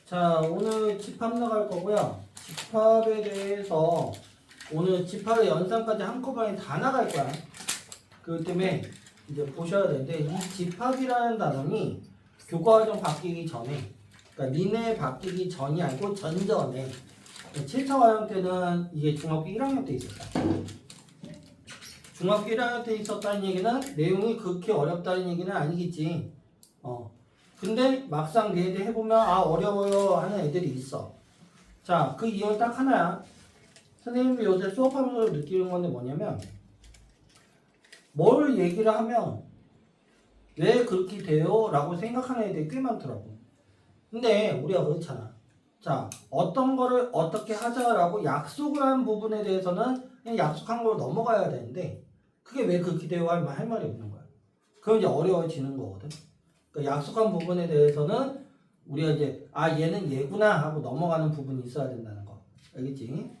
자, 오늘 집합 나갈 거고요. 집합에 대해서 오늘 집합의 연산까지 한꺼번에 다 나갈 거야. 그렇기 때문에 이제 보셔야 되는데, 이 집합이라는 단어는 교과과정 바뀌기 전에, 그러니까 니네 바뀌기 전이 아니고 전전에, 7차 과정 때는 이게 중학교 1학년 때 있었다. 중학교 1학년 때 있었다는 얘기는 내용이 그렇게 어렵다는 얘기는 아니겠지. 근데 막상 얘들 해보면 어려워요 하는 애들이 있어. 자, 그 이유는 딱 하나야. 선생님이 요새 수업하면서 느끼는 건데 뭐냐면, 뭘 얘기를 하면 왜 그렇게 돼요? 라고 생각하는 애들이 꽤 많더라고. 근데 우리가 그렇잖아. 자, 어떤 거를 어떻게 하자라고 약속을 한 부분에 대해서는 그냥 약속한 걸로 넘어가야 되는데, 그게 왜 그렇게 돼요? 할 말이 없는 거야. 그럼 이제 어려워지는 거거든. 그러니까 약속한 부분에 대해서는 우리가 이제 얘는 얘구나 하고 넘어가는 부분이 있어야 된다는 거. 알겠지?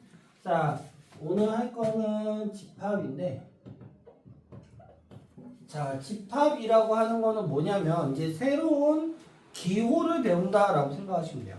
자, 오늘 할 거는 집합인데, 자, 집합이라고 하는 거는 뭐냐면 이제 새로운 기호를 배운다라고 생각하시면 돼요.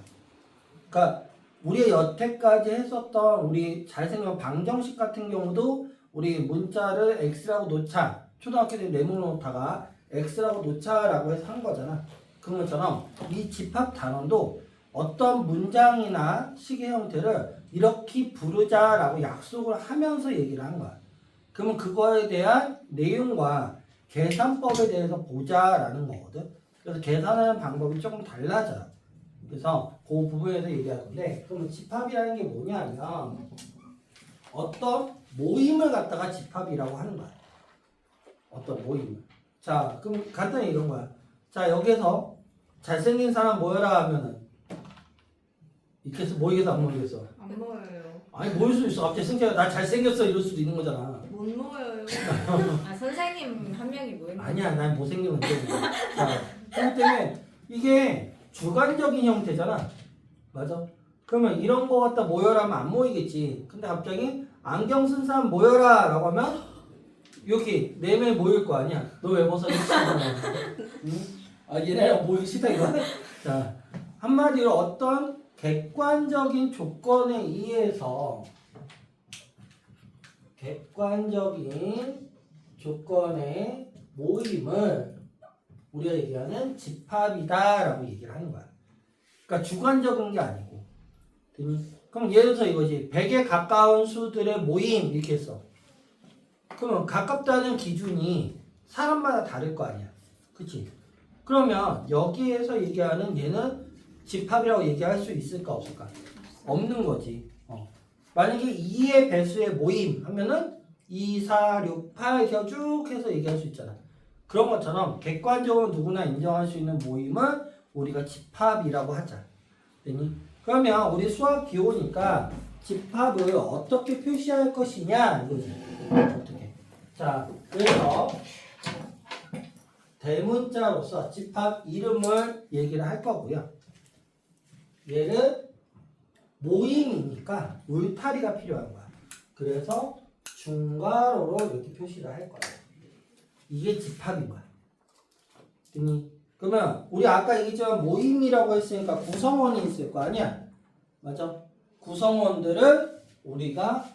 그러니까 우리가 여태까지 했었던 우리 잘생긴 방정식 같은 경우도 우리 문자를 x라고 놓자, 초등학교 때 내문을 놓다가 x라고 놓자라고 해서 한 거잖아. 그런 것처럼 이 집합 단원도 어떤 문장이나 식의 형태를 이렇게 부르자라고 약속을 하면서 얘기를 한 거야. 그러면 그거에 대한 내용과 계산법에 대해서 보자라는 거거든. 그래서 계산하는 방법이 조금 달라져요. 그래서 그 부분에서 얘기할 건데, 그럼 집합이라는 게 뭐냐면 어떤 모임을 갖다가 집합이라고 하는 거야. 어떤 모임을. 자, 그럼 간단히 이런 거야. 자, 여기서 잘생긴 사람 모여라 하면은 있겠어? 모이겠어? 안 모이겠어? 안 모여요. 아니, 모일 수 있어. 갑자기 승태가 나 잘생겼어 이럴 수도 있는 거잖아. 못 모여요. 선생님 한 명이 모이는 아니야, 난 못생기면 돼. 자, 그렇기 때문에 이게 주관적인 형태잖아. 맞아? 그러면 이런 거 갖다 모여라 하면 안 모이겠지. 근데 갑자기 안경 쓴 사람 모여라 라고 하면 여기 4명이 모일 거 아니야. 너 왜 벗어졌어? 응? 얘네랑 모이기 싫다 이거. 자, 한마디로 어떤 객관적인 조건에 의해서 객관적인 조건의 모임을 우리가 얘기하는 집합이다라고 얘기를 하는 거야. 그러니까 주관적인 게 아니고. 그럼 예를 들어서 이거지. 100에 가까운 수들의 모임 이렇게 했어. 그러면 가깝다는 기준이 사람마다 다를 거 아니야. 그치? 그러면 여기에서 얘기하는 얘는 집합이라고 얘기할 수 있을까 없을까? 없는 거지. 만약에 2의 배수의 모임 하면은 2, 4, 6, 8 이렇게 쭉 해서 얘기할 수 있잖아. 그런 것처럼 객관적으로 누구나 인정할 수 있는 모임을 우리가 집합이라고 하자. 되니? 그러면 우리 수학 기호니까 집합을 어떻게 표시할 것이냐 이거지. 어떻게? 자, 그래서 대문자로서 집합 이름을 얘기를 할 거고요. 얘를 모임이니까 울타리가 필요한 거야. 그래서 중괄호로 이렇게 표시를 할 거야. 이게 집합인 거야. 됐니? 그러면 우리 아까 얘기했지만 모임이라고 했으니까 구성원이 있을 거 아니야? 맞아? 구성원들을 우리가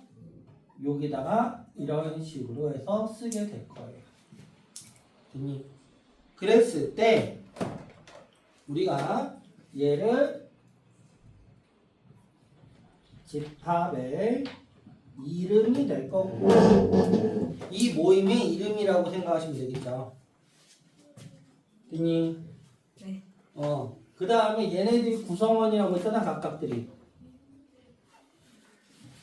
여기다가 이런 식으로 해서 쓰게 될 거예요. 됐니? 그랬을 때 우리가 얘를 집합의 이름이 될 거고, 이 모임의 이름이라고 생각하시면 되겠죠. 됐니? 네. 그 다음에 얘네들이 구성원이라고 했잖아, 각각들이.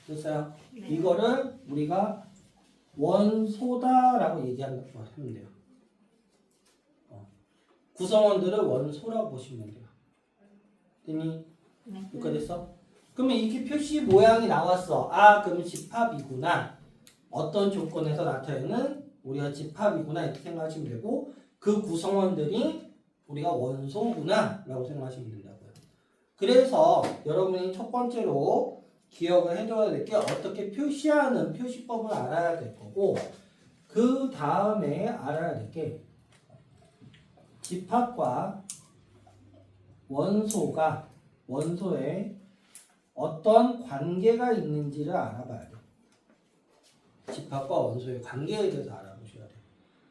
됐어요? 네. 이거를 우리가 원소다라고 얘기한다고 하면 돼요. 구성원들을 원소라고 보시면 돼요. 됐니? 네. 여기까지 됐어? 그러면 이렇게 표시 모양이 나왔어. 그러면 집합이구나. 어떤 조건에서 나타내는 우리가 집합이구나 이렇게 생각하시면 되고, 그 구성원들이 우리가 원소구나 라고 생각하시면 된다고요. 그래서 여러분이 첫 번째로 기억을 해둬야 될 게 어떻게 표시하는 표시법을 알아야 될 거고, 그 다음에 알아야 될 게 집합과 원소가 원소에 어떤 관계가 있는지를 알아봐야 돼. 집합과 원소의 관계에 대해서 알아보셔야 돼.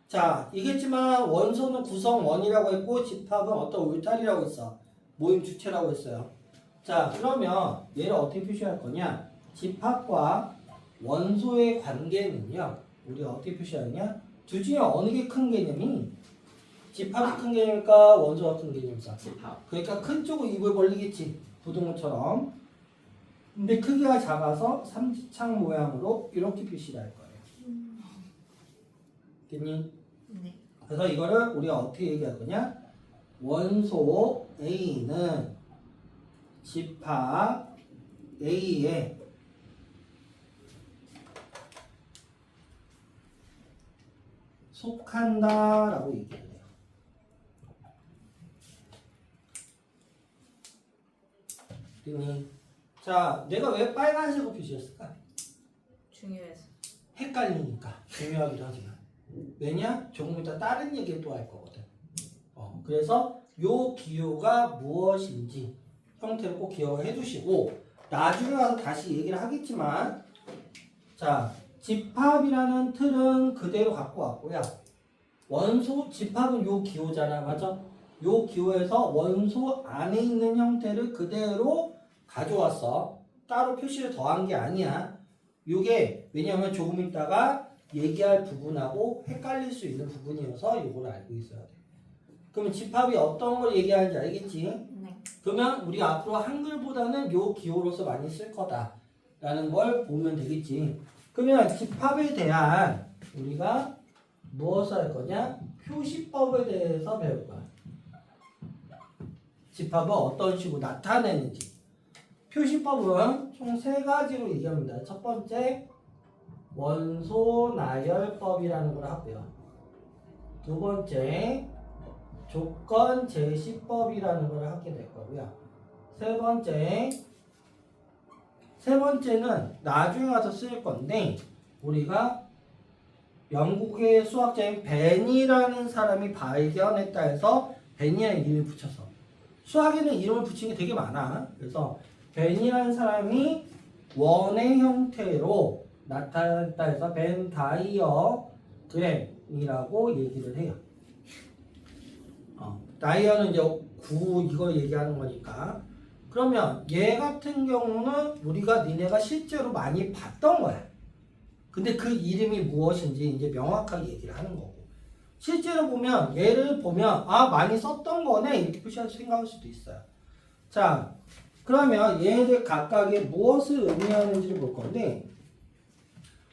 자, 이겠지만 원소는 구성원이라고 했고 집합은 어떤 울타리라고 했어. 모임 주체라고 했어요. 자, 그러면 얘를 어떻게 표시할 거냐? 집합과 원소의 관계는요. 우리가 어떻게 표시하느냐? 둘 중에 어느 게 큰 개념이? 집합이 큰 개념일까? 원소가 큰 개념일까? 집합. 그러니까 큰 쪽은 입을 벌리겠지. 부등호처럼. 근데 크기가 작아서 삼지창 모양으로 이렇게 표시를 할 거예요. 됐니? 네. 그래서 이거를 우리가 어떻게 얘기할 거냐? 원소 A는 집합 A에 속한다라고 얘기해요. 됐니? 자, 내가 왜 빨간색으로 표시했을까? 중요해서. 헷갈리니까 중요하기도 하지만 왜냐? 조금 이따 다른 얘기를 또 할 거거든. 그래서 요 기호가 무엇인지 형태를 꼭 기억을 해두시고 나중에 와서 다시 얘기를 하겠지만 자 집합이라는 틀은 그대로 갖고 왔고요. 원소 집합은 요 기호잖아, 맞아? 요 기호에서 원소 안에 있는 형태를 그대로 가져왔어. 따로 표시를 더한 게 아니야. 요게 왜냐하면 조금 있다가 얘기할 부분하고 헷갈릴 수 있는 부분이어서 요걸 알고 있어야 돼. 그러면 집합이 어떤 걸 얘기하는지 알겠지? 네. 그러면 우리 앞으로 한글보다는 요 기호로서 많이 쓸 거다라는 걸 보면 되겠지. 그러면 집합에 대한 우리가 무엇을 할 거냐? 표시법에 대해서 배울 거야. 집합을 어떤 식으로 나타내는지. 표시법은 총 3가지로 얘기합니다. 첫 번째, 원소 나열법이라는 걸 하고요. 두 번째, 조건 제시법이라는 걸 하게 될 거고요. 세 번째는 나중에 가서 쓸 건데 우리가 영국의 수학자인 벤이라는 사람이 발견했다 해서 벤이라는 이름을 붙였어. 수학에는 이름을 붙인 게 되게 많아. 그래서 벤이라는 사람이 원의 형태로 나타났다 해서 벤 다이어그램이라고 얘기를 해요. 다이어는 이제 9 이거 얘기하는 거니까. 그러면 얘 같은 경우는 우리가 니네가 실제로 많이 봤던 거야. 근데 그 이름이 무엇인지 이제 명확하게 얘기를 하는 거고. 실제로 보면 얘를 보면 아 많이 썼던 거네 이렇게 생각할 수도 있어요. 자, 그러면 얘네들 각각의 무엇을 의미하는지를 볼 건데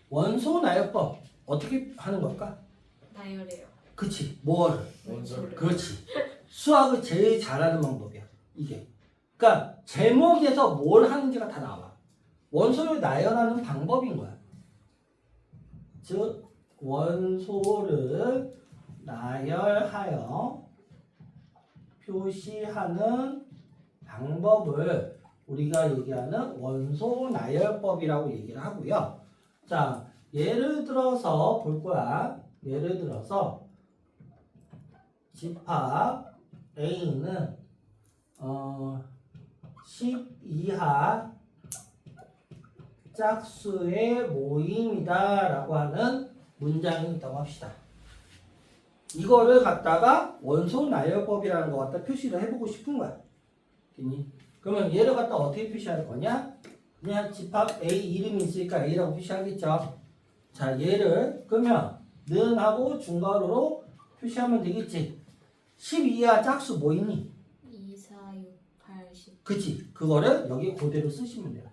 원소 나열법 어떻게 하는 걸까? 나열해요. 그치, 뭐를? 원소를. 그렇지. 수학을 제일 잘하는 방법이야. 이게. 그러니까 제목에서 뭘 하는지가 다 나와. 원소를 나열하는 방법인 거야. 즉 원소를 나열하여 표시하는 방법을 우리가 얘기하는 원소 나열법이라고 얘기를 하고요. 자, 예를 들어서 볼 거야. 예를 들어서 집합 A는 10 이하 짝수의 모임이다 라고 하는 문장이 있다고 합시다. 이거를 갖다가 원소 나열법이라는 거 갖다 표시를 해보고 싶은 거야. 됐니? 그러면 얘를 갖다 어떻게 표시할 거냐? 그냥 집합 A 이름이 있으니까 A라고 표시하겠죠. 자, 얘를 그러면 는 하고 중괄호로 표시하면 되겠지. 10 이하 짝수 뭐 있니? 2, 4, 6, 8, 10. 그치. 그거를 여기 그대로 쓰시면 돼요.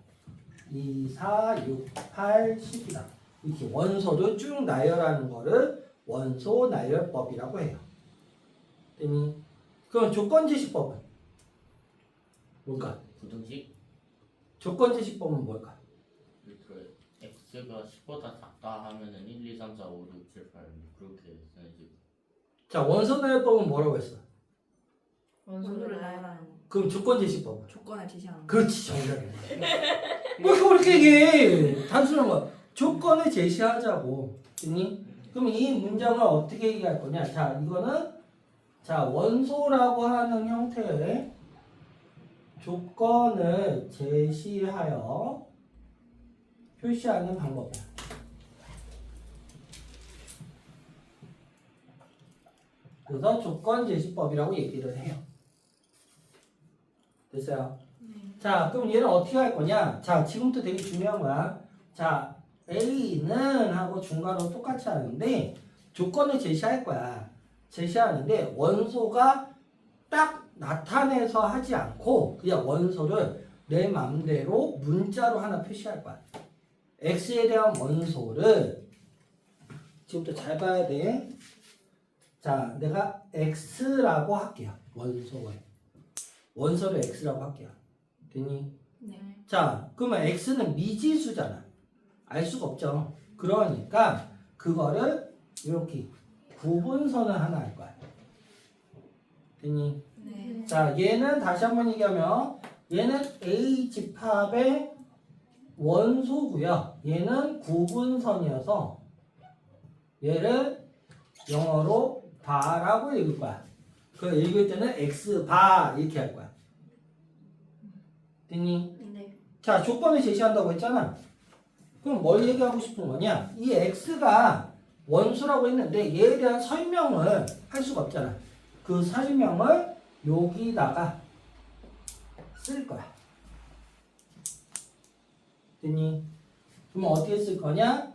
2, 4, 6, 8, 10이다. 이렇게 원소를 쭉 나열하는 거를 원소 나열법이라고 해요. 됐니? 그럼 조건제시법은 뭘까? 부등식. 조건제시법은 뭘까? 그 x가 10보다 작다 하면은 1, 2, 3, 4, 5, 6, 7, 8 그렇게 써야지. 자, 원소 나열법은 뭐라고 했어? 원소를 나열하는 거. 그럼 조건제시법은? 조건을 제시하는 거. 그렇지, 정답이네. 왜 그렇게 얘기해? 단순한 거. 조건을 제시하자고. 됐니? 그럼 이 문장을 어떻게 얘기할 거냐? 자, 이거는 자 원소라고 하는 형태의 조건을 제시하여 표시하는 방법이야. 그래서 조건 제시법이라고 얘기를 해요. 됐어요? 네. 자, 그럼 얘는 어떻게 할 거냐? 자, 지금부터 되게 중요한 거야. 자, A는 하고 중괄호 똑같이 하는데 조건을 제시할 거야. 제시하는데 원소가 딱 나타내서 하지 않고 그냥 원소를 내 맘대로 문자로 하나 표시할 거야. X에 대한 원소를 지금부터 잘 봐야 돼. 자, 내가 X라고 할게요. 원소를 X라고 할게요. 됐니? 네. 자, 그러면 X는 미지수잖아. 알 수가 없죠. 그러니까 그거를 이렇게 구분선을 하나 할 거야. 됐니? 네. 자, 얘는 다시 한번 얘기하면 얘는 A 집합의 원소고요. 얘는 구분선이어서 얘를 영어로 바라고 읽을 거야. 그 읽을 때는 X바 이렇게 할 거야. 됐니? 네. 자, 조건을 제시한다고 했잖아. 그럼 뭘 얘기하고 싶은 거냐? 이 X가 원수라고 했는데 얘에 대한 설명을 할 수가 없잖아. 그 설명을 여기다가 쓸 거야. 됐니? 그럼 어떻게 쓸 거냐?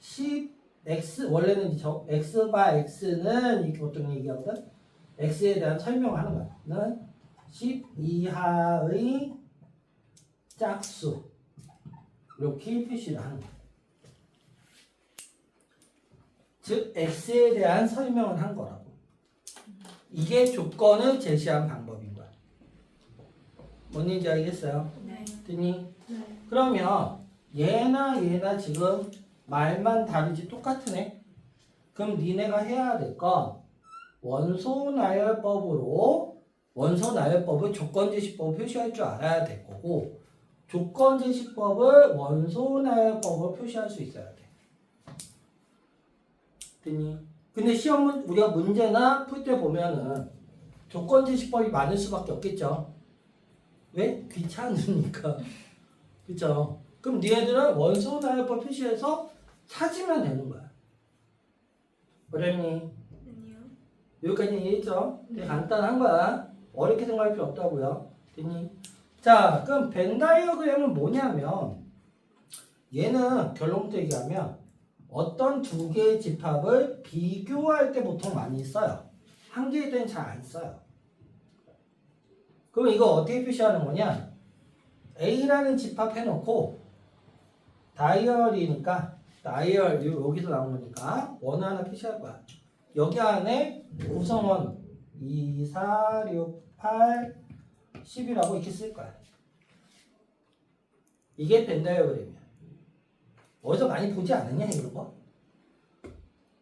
10x 원래는 저 x바 x는 이렇게 보통 얘기하거든. x에 대한 설명을 하는 거야. 는 10 이하의 짝수 이렇게 표시를 하는 거야. 즉 x에 대한 설명을 한 거라고. 이게 조건을 제시한 방법인 거야. 뭔 얘기인지 알겠어요? 네. 됐니? 네. 그러면 얘나 지금 말만 다르지 똑같으네? 그럼 니네가 해야 될 건 원소 나열법으로 원소 나열법을 조건 제시법을 표시할 줄 알아야 될 거고 조건 제시법을 원소 나열법으로 표시할 수 있어야 돼. 됐니? 근데 시험 우리가 문제나 풀 때 보면은 조건 제시법이 많을 수밖에 없겠죠. 왜? 귀찮으니까. 그쵸? 그럼 니네들은 원소 나열법 표시해서 찾으면 되는 거야. 어렵니? 아니요. 여기까지 이해했죠? 되게 간단한 거야. 어렵게 생각할 필요 없다고요. 됐니? 자, 그럼 벤 다이어그램은 뭐냐면 얘는 결론부터 얘기하면 어떤 두 개의 집합을 비교할 때 보통 많이 써요. 한 개일 때는 잘 안 써요. 그럼 이거 어떻게 표시하는 거냐? A라는 집합 해놓고 다이얼이니까 다이얼 여기서 나온 거니까 원 하나 표시할 거야. 여기 안에 구성원 2, 4, 6, 8, 10이라고 이렇게 쓸 거야. 이게 벤 다이어그램이야. 어디서 많이 보지 않았냐 이런 거?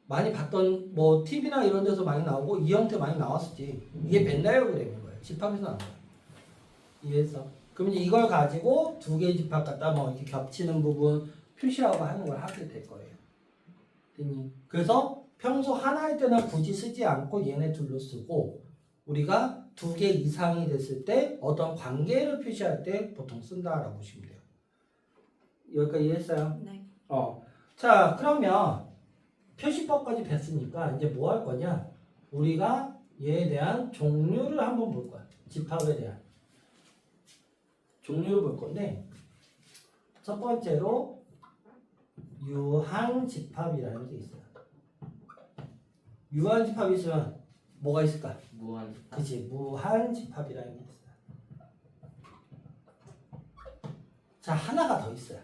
많이 봤던 뭐 TV나 이런 데서 많이 나오고 이 형태 많이 나왔었지. 이게 벤 다이어그램인 거예요. 집합에서 나온 거야. 이해했어? 그럼 이제 이걸 가지고 두 개의 집합 갖다 뭐 이렇게 겹치는 부분 표시하고 하는 걸 하게 될 거예요. 됐니? 그래서 평소 하나일 때는 굳이 쓰지 않고 얘네 둘로 쓰고 우리가 두 개 이상이 됐을 때 어떤 관계를 표시할 때 보통 쓴다라고 보시면 돼요. 여기까지 이해했어요? 네. 자, 그러면 표시법까지 뵀으니까 이제 뭐 할 거냐? 우리가 얘에 대한 종류를 한번 볼 거야. 집합에 대한 종류를 볼 건데 첫 번째로 유한 집합이라는 게 있어요. 유한 집합이 있으면 뭐가 있을까? 무한 집합. 그치, 무한 집합이라는 게 있어요. 자, 하나가 더 있어요.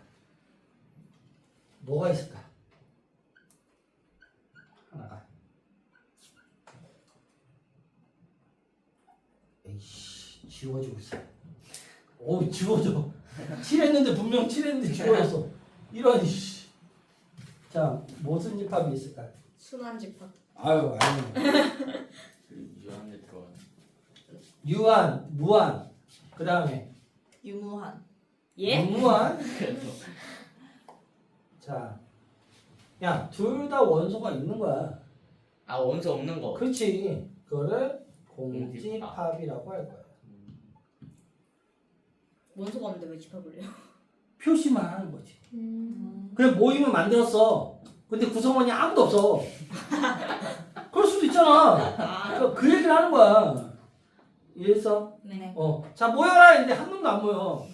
뭐가 있을까? 하나가. 에이씨, 지워지고 있어. 어우, 지워져. 칠했는데 분명 칠했는데 지워졌어. 이런, 씨. 자, 무슨 집합이 있을까? 순환 집합. 아유, 아니요. 유한에 들어가는. 유한, 무한, 그 다음에 유무한. 무한. 그래서 자, 야, 둘 다 원소가 있는 거야. 아 원소 없는 거. 그렇지. 그거를 공집합이라고 할 거야. 원소가 없는데 왜 집합을 해요? 표시만 하는 거지. 그래 모임을 만들었어. 근데 구성원이 아무도 없어. 그럴 수도 있잖아. 그 얘기를 하는 거야. 이해했어? 네. 자 모여라 했는데 한 놈도 안 모여.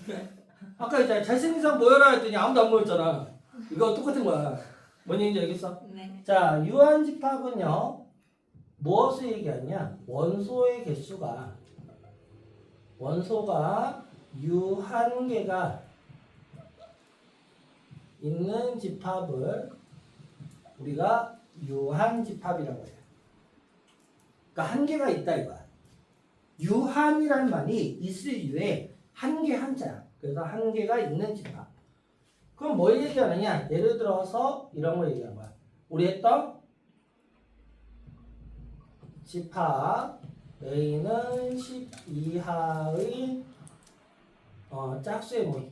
아까 이제 잘생긴 사람 모여라 했더니 아무도 안 모였잖아. 이거 똑같은 거야. 뭔 얘기인지 알겠어? 네. 자 유한집합은요 무엇을 얘기하냐? 원소가 유한개가 있는 집합을 우리가 유한집합이라고 해요. 그러니까 한계가 있다 이거야. 유한이라는 말이 있을 유에 한계 한자야. 그래서 한계가 있는 집합. 그럼 뭘 얘기하느냐? 예를 들어서 이런 걸 얘기하는 거야. 우리 했던 집합 A는 10 이하의 짝수의 모임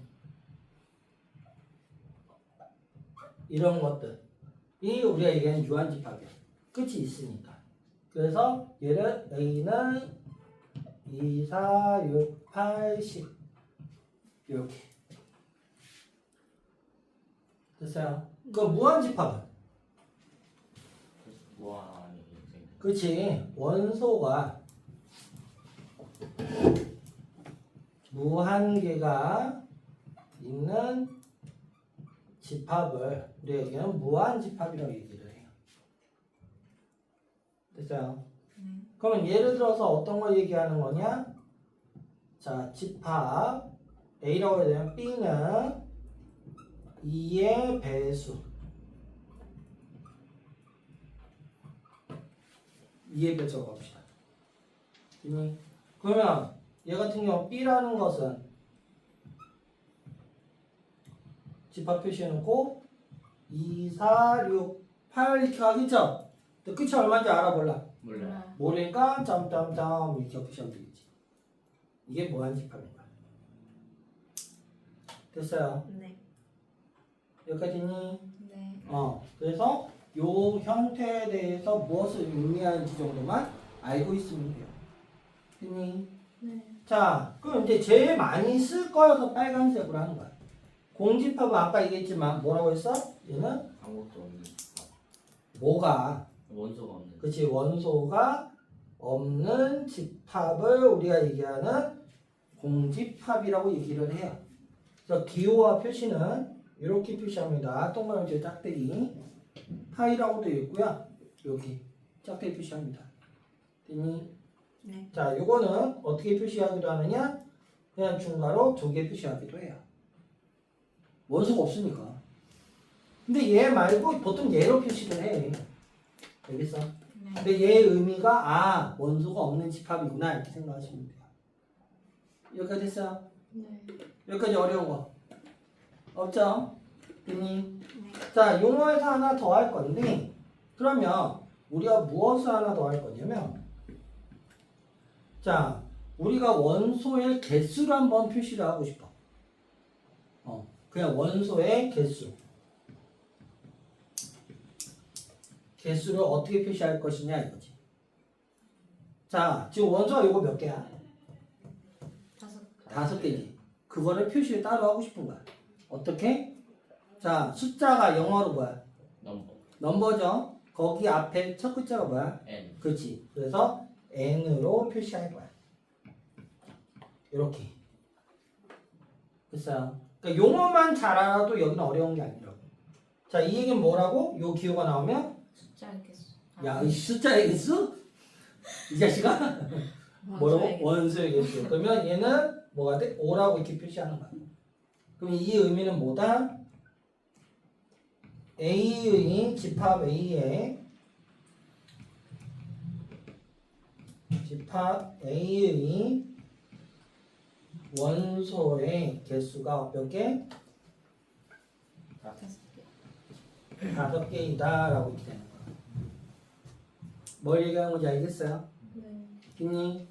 이런 것들이 우리가 얘기하는 유한집합이야. 끝이 있으니까. 그래서 얘를 A는 2, 4, 6, 8, 10 이렇게 됐어요. 그 무한집합은 그래서 무한이 생겨. 그치 원소가 무한개가 있는 집합을 우리가 얘기하는 무한집합이라고 얘기를 해요. 됐어요? 그러면 예를 들어서 어떤 걸 얘기하는 거냐? 자, 집합 A라고 해야 되면 B는 2의 배수 2의 배수라고 합시다. 그러면 얘 같은 경우 B라는 것은 집합 표시해놓고 2, 4, 6, 8 이렇게 하겠죠? 근데 끝이 얼마인지 알아볼라. 몰라. 모르니까 점점점 이렇게 표시하면 되겠지. 이게 무한집합인 거야. 됐어요? 네. 여기까지니? 네. 그래서 요 형태에 대해서 무엇을 의미하는지 정도만 알고 있으면 돼요. 됐니? 네. 자, 그럼 이제 제일 많이 쓸 거여서 빨간색으로 하는 거야. 공집합은 아까 얘기했지만 뭐라고 했어? 얘는 아무것도 없는 집합. 뭐가? 원소가 없는. 그치, 원소가 없는 집합을 우리가 얘기하는 공집합이라고 얘기를 해요. 그래서 기호와 표시는 이렇게 표시합니다. 동그라미 짝대기 파이라고 되어 있고요. 여기 짝대기 표시합니다. 됐니? 네. 자, 요거는 어떻게 표시하기도 하느냐? 그냥 중괄호 2개 표시하기도 해요. 원소가 없으니까. 근데 얘 말고 보통 얘로 표시를 해. 알겠어? 네. 근데 얘의 의미가 원소가 없는 집합이구나 이렇게 생각하시면 돼요. 여기까지 됐어요? 네. 여기까지 어려운 거 없죠? 됐니? 네. 자, 용어에서 하나 더 할 건데 그러면 우리가 무엇을 하나 더 할 거냐면 자, 우리가 원소의 개수를 한번 표시를 하고 싶어. 그냥 원소의 개수를 어떻게 표시할 것이냐 이거지. 자, 지금 원소가 요거 몇 개야? 5개지. 그거를 표시를 따로 하고 싶은 거야. 어떻게? 자, 숫자가 영어로 뭐야? 넘버. 넘버죠. 거기 앞에 첫 글자가 뭐야? N. 그렇지. 그래서 n으로 표시할 거야. 이렇게. 됐어요. 그러니까 용어만 잘 알아도 여기는 어려운 게 아니라고. 자, 이 얘기는 뭐라고? 요 기호가 나오면 숫자의 개수. 야, 이 숫자의 개수? 이 자식아? 뭐라고? 원소의 개수. 그러면 얘는 뭐가 돼? 5라고 이렇게 표시하는 거야. 그럼 이 의미는 뭐다? A의 집합 A의 원소의 개수가 몇 개? 5개. 5개이다 라고 이렇게 되는 거야. 뭘 얘기하는 건지 알겠어요? 네. 됐니?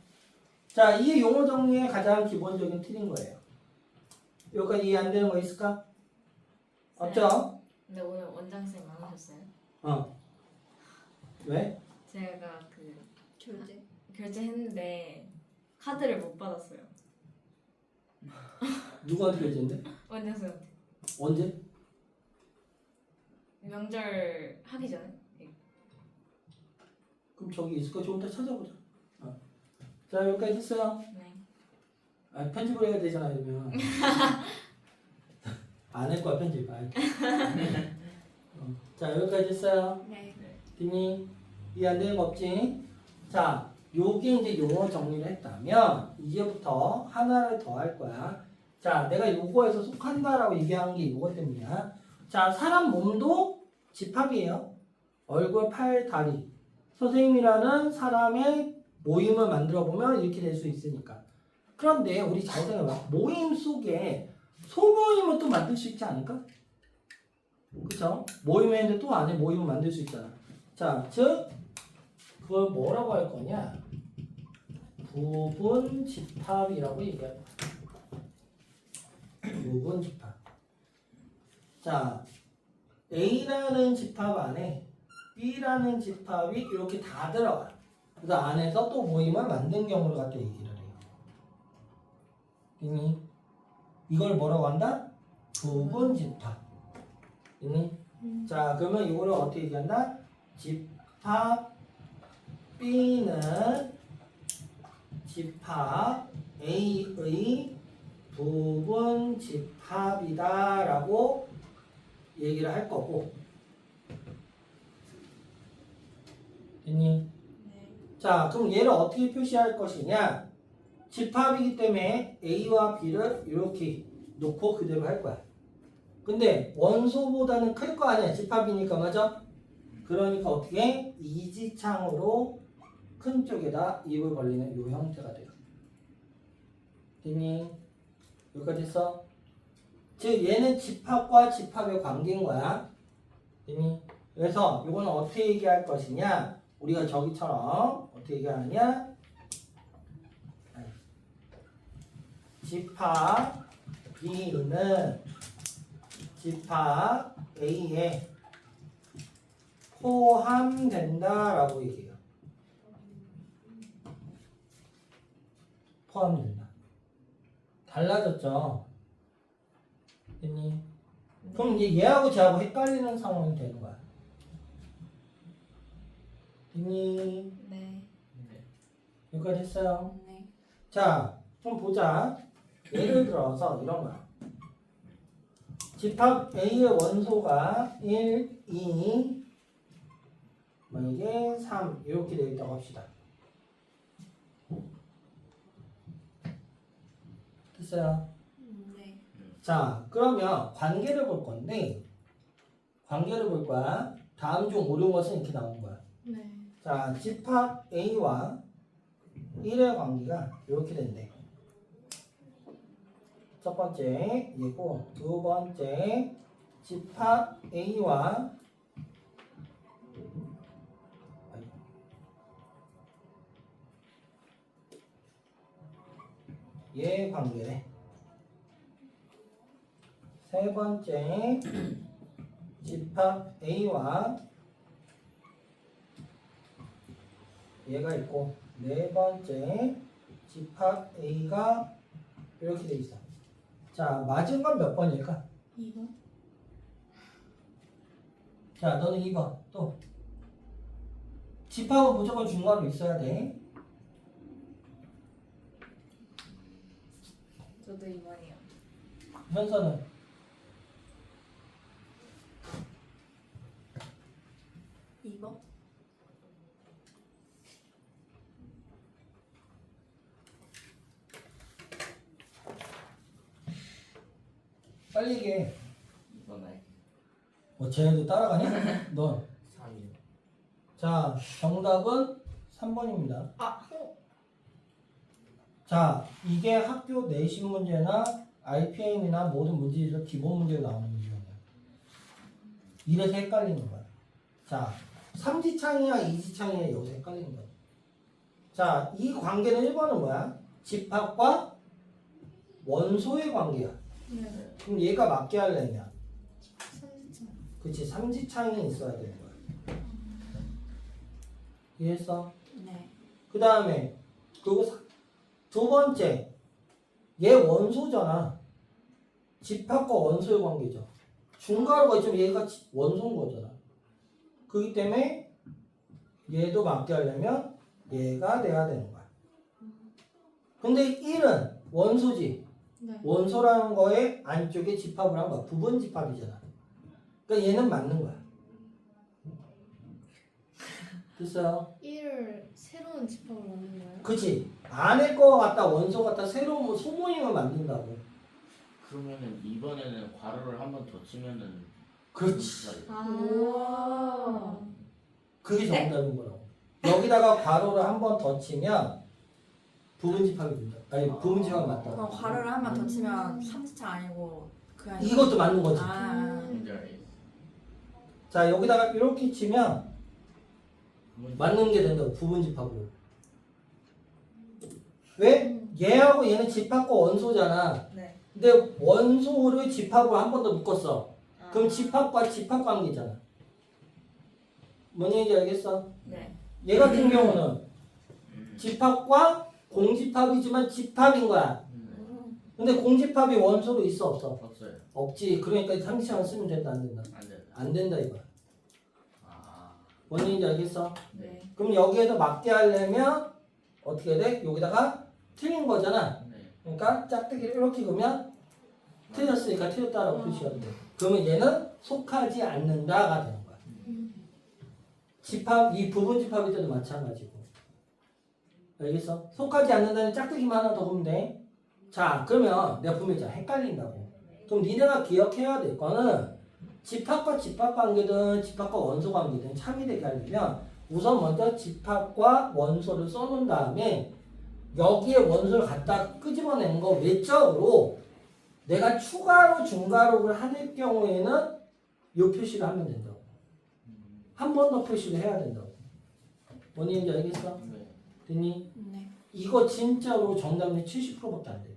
자, 이게 용어 정리의 가장 기본적인 틀인 거예요. 여기까지 이해 안 되는 거 있을까? 없죠? 근데 오늘 원장쌤 안 오셨어요? 왜? 제가 그 결제했는데 카드를 못 받았어요. 누구한테 껴지는데? 원장쌤한테. 언제? 명절 하기 전에. 그럼 저기 있을 거 좀 이따 찾아보자. 자 여기까지 했어요. 네. 아 편집을 해야 되잖아 이러면. 안 할 거야 편집. 자 여기까지 했어요. 네. 됐니? 이해 안 되는 거 없지? 자 요게 이제 용어 정리를 했다면 이제부터 하나를 더 할 거야. 자 내가 요거에서 속한다라고 얘기한 게 요거 때문이야. 자 사람 몸도 집합이에요. 얼굴, 팔, 다리. 선생님이라는 사람의 모임을 만들어 보면 이렇게 될 수 있으니까. 그런데 우리 잘 생각해봐. 모임 속에 소모임을 또 만들 수 있지 않을까? 그쵸? 모임에 있는데 또 안에 모임을 만들 수 있잖아. 자, 즉 그걸 뭐라고 할 거냐? 부분 집합이라고 얘기할 거야. 부분 집합. 자, A라는 집합 안에 B라는 집합이 이렇게 다 들어가. 그래서 안에서 또 모임을 만든 경우를 갖다 얘기를 해요. 이니 이걸 뭐라고 한다? 부분 집합. 이니 자 그러면 이거를 어떻게 얘기한다? 집합 B는 집합 A의 부분 집합이다 라고 얘기를 할 거고. 됐니? 네. 자 그럼 얘를 어떻게 표시할 것이냐? 집합이기 때문에 A와 B를 이렇게 놓고 그대로 할 거야. 근데 원소보다는 클 거 아니야. 집합이니까 맞아? 그러니까 어떻게? 이지창으로 큰 쪽에다 입을 벌리는 이 형태가 돼요. 됐니? 여기까지 했어? 즉 얘는 집합과 집합의 관계인 거야. 됐니? 그래서 이거는 어떻게 얘기할 것이냐? 우리가 저기처럼 어떻게 얘기하느냐? 집합 B는 집합 A에 포함된다라고 얘기해요. 포함된다. 달라졌죠? 됐니? 그럼 이제 얘하고 쟤하고 헷갈리는 상황이 되는 거야. 됐니? 네. 여기까지 했어요. 네. 자, 좀 보자. 예를 들어서 이런 거야. 집합 A의 원소가 1, 2, 만약에 3 이렇게 되어 있다고 합시다. 됐어요? 네. 자, 그러면 관계를 볼 건데 관계를 볼 거야. 다음 중 옳은 것은 이렇게 나온 거야. 네. 자, 집합 A와 1의 관계가 이렇게 된대. 첫 번째 얘고 두 번째 집합 A와 얘의 관계래. 세 번째 집합 A와 얘가 있고 네 번째 집합 A가 이렇게 돼 있어. 자, 맞은 건 몇 번일까? 2번? 자, 너는 2번. 또 집합은 무조건 중괄호 있어야 돼. 저도 2번이요. 현서는 이번? 빨리 얘기해. 이번 알 쟤네도 따라가냐? 넌. 3이요. 자, 정답은 3번입니다. 아, 자, 이게 학교 내신 문제나 IPM이나 모든 문제에서 기본 문제로 나오는 문제예요. 이래서 헷갈리는 거야. 자, 삼지창이야, 이지창이야, 여기서 헷갈리는 거야. 자, 이 관계는 1번은 뭐야? 집합과 원소의 관계야. 네. 그럼 얘가 맞게 하려면, 3점. 그치, 삼지창이 있어야 되는 거야. 이해했어? 네. 그 다음에, 그리고 두 번째, 얘 원소잖아. 집합과 원소의 관계죠. 중괄호가 있으면 얘가 원소인 거잖아. 그렇기 때문에 얘도 맞게 하려면 얘가 돼야 되는 거야. 근데 1은 원소지. 네. 원소라는 거에 안쪽에 집합을 한 거야. 부분 집합이잖아. 그러니까 얘는 맞는 거야. 됐어요? 1을 새로운 집합을 만든 거예요? 그치? 안에 거 갖다 원소 갖다 새로운 소모임을 만든다고. 그러면은 이번에는 괄호를 한 번 더 치면은 그렇지. 아. 그게 정답인 거라고. 여기다가 괄호를 한 번 더 치면 부분 집합이 된다. 아니 부분 집합이 맞다. 그럼 괄호를 한 번 더 치면 3지차 아니고 그 아니고 이것도 맞는 거지. 아, 뭔지 알겠어. 자 여기다가 이렇게 치면 맞는 게 된다고. 부분 집합으로. 왜? 얘하고 얘는 집합과 원소잖아. 네. 근데 원소를 집합으로 한 번 더 묶었어. 그럼 집합과 집합 관계잖아. 뭔 얘기인지 알겠어? 네. 얘 같은 경우는 집합과 공집합이지만 집합인 거야. 근데 공집합이 원소로 있어 없어? 없어요. 없지. 그러니까 상시만 쓰면 된다 안 된다? 안 된다. 안 된다 이거야. 아, 뭔 얘기인지 알겠어? 네. 그럼 여기에서 맞게 하려면 어떻게 돼? 여기다가 틀린 거잖아. 네. 그러니까 짝대기를 이렇게 그으면 틀렸으니까 틀렸다라고 표시하면 돼. 그러면 얘는 속하지 않는다가 되는 거야. 집합, 이 부분 집합일 때도 마찬가지고. 알겠어? 속하지 않는다는 짝대기만 하나 더 그으면 돼. 자, 그러면 내가 분명히 헷갈린다고. 그럼 니네가 기억해야 될 거는 집합과 집합 관계든 집합과 원소 관계든 참이 되게 하려면 우선 먼저 집합과 원소를 써놓은 다음에 여기에 원소를 갖다 끄집어낸 거 외적으로 내가 추가로 중괄호를 할 경우에는 이 표시를 하면 된다고. 한 번 더 표시를 해야 된다고. 뭔 얘기인지 알겠어? 네. 됐니? 네. 이거 진짜로 정답률 70%밖에 안 돼.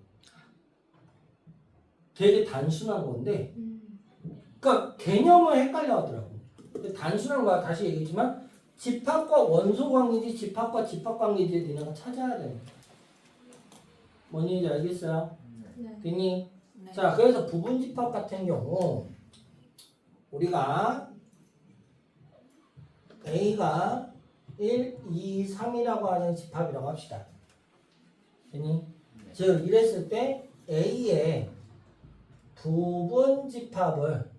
되게 단순한 건데, 그러니까 개념을 헷갈려 하더라고. 근데 단순한 거야. 다시 얘기했지만 집합과 원소 관계지 집합과 집합 관계지 니네가 찾아야 돼. 뭔 얘기인지 알겠어요? 네. 됐니? 네. 자, 그래서 부분 집합 같은 경우 우리가 A가 1, 2, 3이라고 하는 집합이라고 합시다. 됐니? 네. 즉 이랬을 때 A의 부분 집합을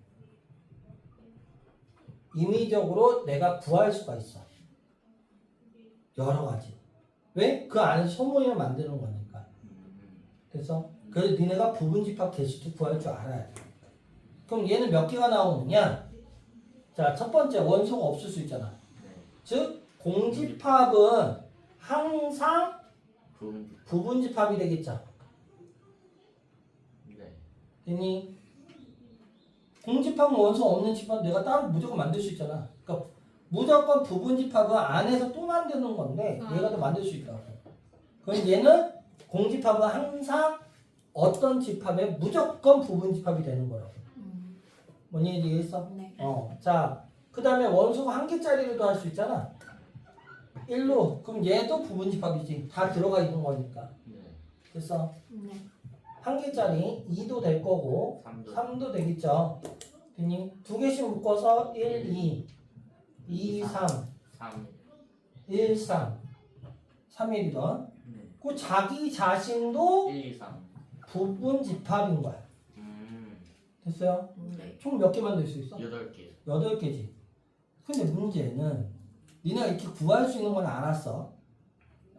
임의적으로 내가 구할 수가 있어. 여러 가지. 왜? 그 안에 소모임을 만드는 거니까. 그래서 그래서 니네가 부분 집합 개수도 구할 줄 알아야 돼. 그럼 얘는 몇 개가 나오느냐? 자, 첫 번째 원소가 없을 수 있잖아. 네. 즉 공집합은 항상 부분 집. 부분 집합이 되겠죠. 네. 됐니? 공집합은 원소 없는 집합 내가 따로 무조건 만들 수 있잖아. 그러니까 무조건 부분 집합은 안에서 또 만드는 건데 얘가 더 만들 수 있다고. 그럼 얘는 공집합은 항상 어떤 집합에 무조건 부분 집합이 되는 거라고. 뭔 얘기 했어? 네. 자, 그 다음에 원소가 한 개짜리로도 할 수 있잖아. 1로. 그럼 얘도 부분 집합이지. 다 들어가 있는 거니까. 네. 그래서 네. 한 개짜리 2도 될 거고 3도. 3도 되겠죠. 됐니? 두 개씩 묶어서 1, 2, 2, 3, 3. 1, 3, 3일이던. 네. 그 자기 자신도 1, 2, 3. 부분 집합인 거야. 됐어요? 네. 총 몇 개 만들 수 있어? 8개. 8개지. 근데 문제는 니네가 이렇게 구할 수 있는 건 알았어.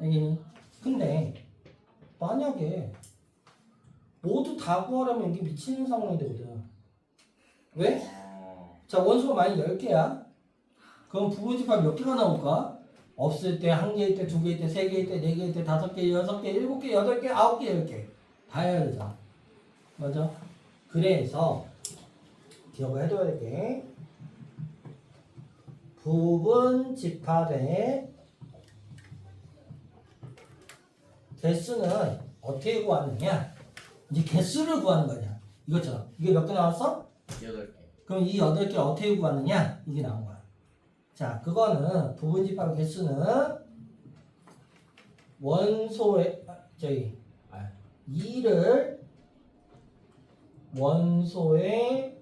알겠니? 근데 만약에 모두 다 구하려면 이게 미치는 상황이 되거든. 왜? 자, 원소가 만약 10개야. 그럼 부분 집합 몇 개가 나올까? 없을 때, 한 개일 때, 두 개일 때, 세 개일 때, 네 개일 때, 5개, 6개, 7개, 8개, 9개, 10개. 다 해야 되잖아. 맞아? 그래서 기억을 해둬야 될 게 부분 집합의 개수는 어떻게 구하느냐? 이제 개수를 구하는 거냐? 이거처럼. 이게 몇 개 나왔어? 8개. 그럼 이 8개를 어떻게 구하느냐? 이게 나온 거야. 자, 그거는 부분 집합의 개수는 원소의 2를 원소의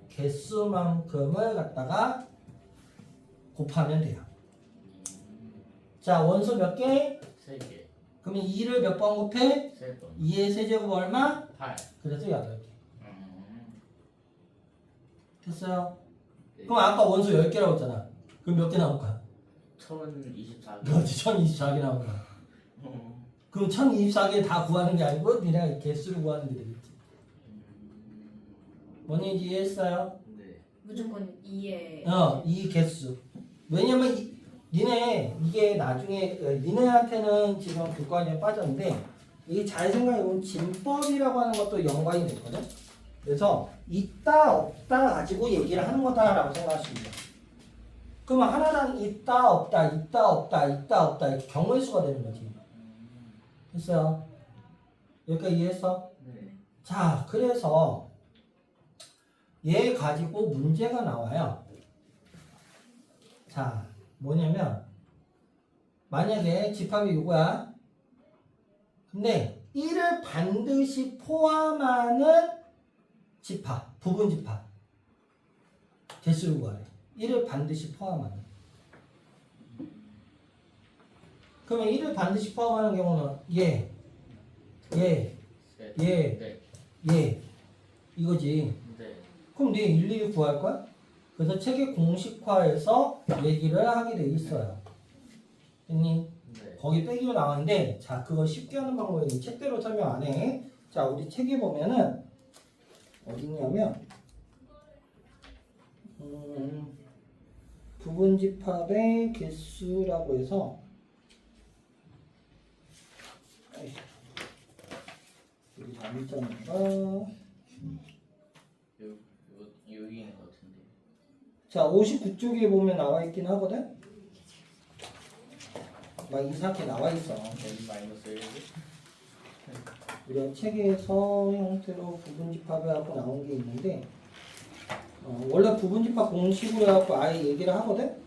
개수만큼을 갖다가 곱하면 돼요. 자, 원소 몇 개? 3개. 그러면 2를 몇 번 곱해? 3번. 2의 세제곱 얼마? 8. 그래서 8개. 음. 됐어요? 네. 그럼 아까 원소 10개라고 했잖아. 그럼 몇 개 나올 거야? 1024개. 그렇지, 1024개 나올 거야. 그럼 1024개 다 구하는 게 아니고 니네가 개수를 구하는 게 되겠지. 뭔지 이해했어요? 네. 무조건 2에 이 개수. 왜냐면 니네 이게 나중에 니네한테는 지금 교과에 빠졌는데 이게 잘 생각해보면 진법이라고 하는 것도 연관이 됐거든. 그래서 있다 없다 가지고 얘기를 하는 거다라고 생각하시면 돼요. 그러면 하나당 있다 없다 있다 없다 있다 없다 이렇게 경우의 수가 되는 거지. 됐어요? 여기까지 이해했어? 네. 자, 그래서 얘 가지고 문제가 나와요. 자, 뭐냐면 만약에 집합이 이거야. 근데 1을 반드시 포함하는 집합, 부분 집합. 개수를 구하래. 1을 반드시 포함하는. 그러면 1을 반드시 포함하는 경우는 얘, 얘, 셋. 얘, 네. 얘. 이거지. 네. 그럼 네 일일이 구할 거야? 그래서 책의 공식화해서 얘기를 하게 돼 있어요. 됐니? 네. 거기 빼기로 나왔는데, 자, 그거 쉽게 하는 방법은 이 책대로 설명 안 해. 자, 우리 책에 보면은, 어디냐면, 부분 집합의 개수라고 해서, 여기 잠깐인가? 여기 있는 것 같은데. 자, 59쪽에 보면 나와 있긴 하거든? 막 이상하게 나와 있어. N 마이너스 1. 우리가 책에서 형태로 부분집합을 하고 나온 게 있는데, 원래 부분집합 공식으로 해갖고 아예 얘기를 하거든?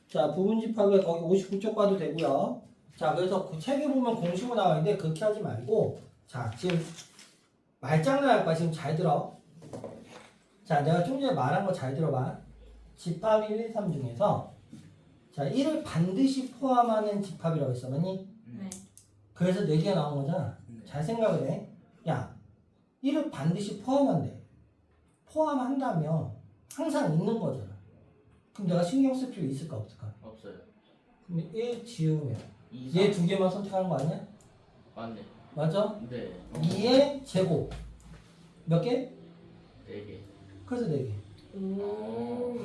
자, 부분집합에 거기 59쪽 봐도 되고요. 자, 그래서 그 책에 보면 공식으로 나와 있는데, 그렇게 하지 말고, 자, 지금 말장난 할 거야. 지금 잘 들어. 자, 내가 좀 전에 말한 거 잘 들어봐. 집합 1, 2, 3 중에서 자, 1을 반드시 포함하는 집합이라고 했어. 맞니? 네. 그래서 4개가 나온 거잖아. 잘 생각을 해. 야, 1을 반드시 포함한대. 포함한다면 항상 있는 거잖아. 그럼 내가 신경 쓸 필요 있을까 없을까? 없어요. 그럼 1 지우면 2, 얘 2개만 선택하는 거 아니야? 맞네. 맞아? 네. 2의 제곱 몇 개? 4개. 그래서 4개. 오.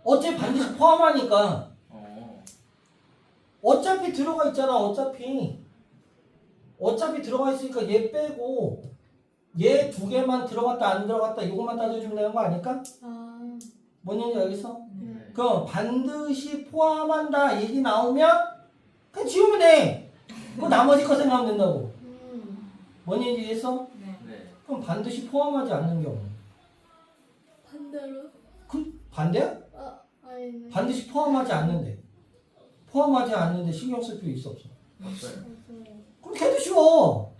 어차피 반드시 포함하니까 어. 어차피 들어가 있잖아. 어차피 들어가 있으니까 얘 빼고 얘 2개만 들어갔다 안 들어갔다 이것만 따져주면 되는 거 아닐까? 아, 뭔 얘기인지 알겠어? 네. 그럼 반드시 포함한다 얘기 나오면 그냥 지우면 돼. 그 나머지 거 생각하면 된다고. 뭔 얘기인지 이해했어? 네. 네. 그럼 반드시 포함하지 않는 경우. 반대로? 그 반대야? 아니네. 반드시 포함하지 않는데. 포함하지 않는데 신경 쓸 필요 있어 없어? 없어요. 그럼 걔도 쉬워.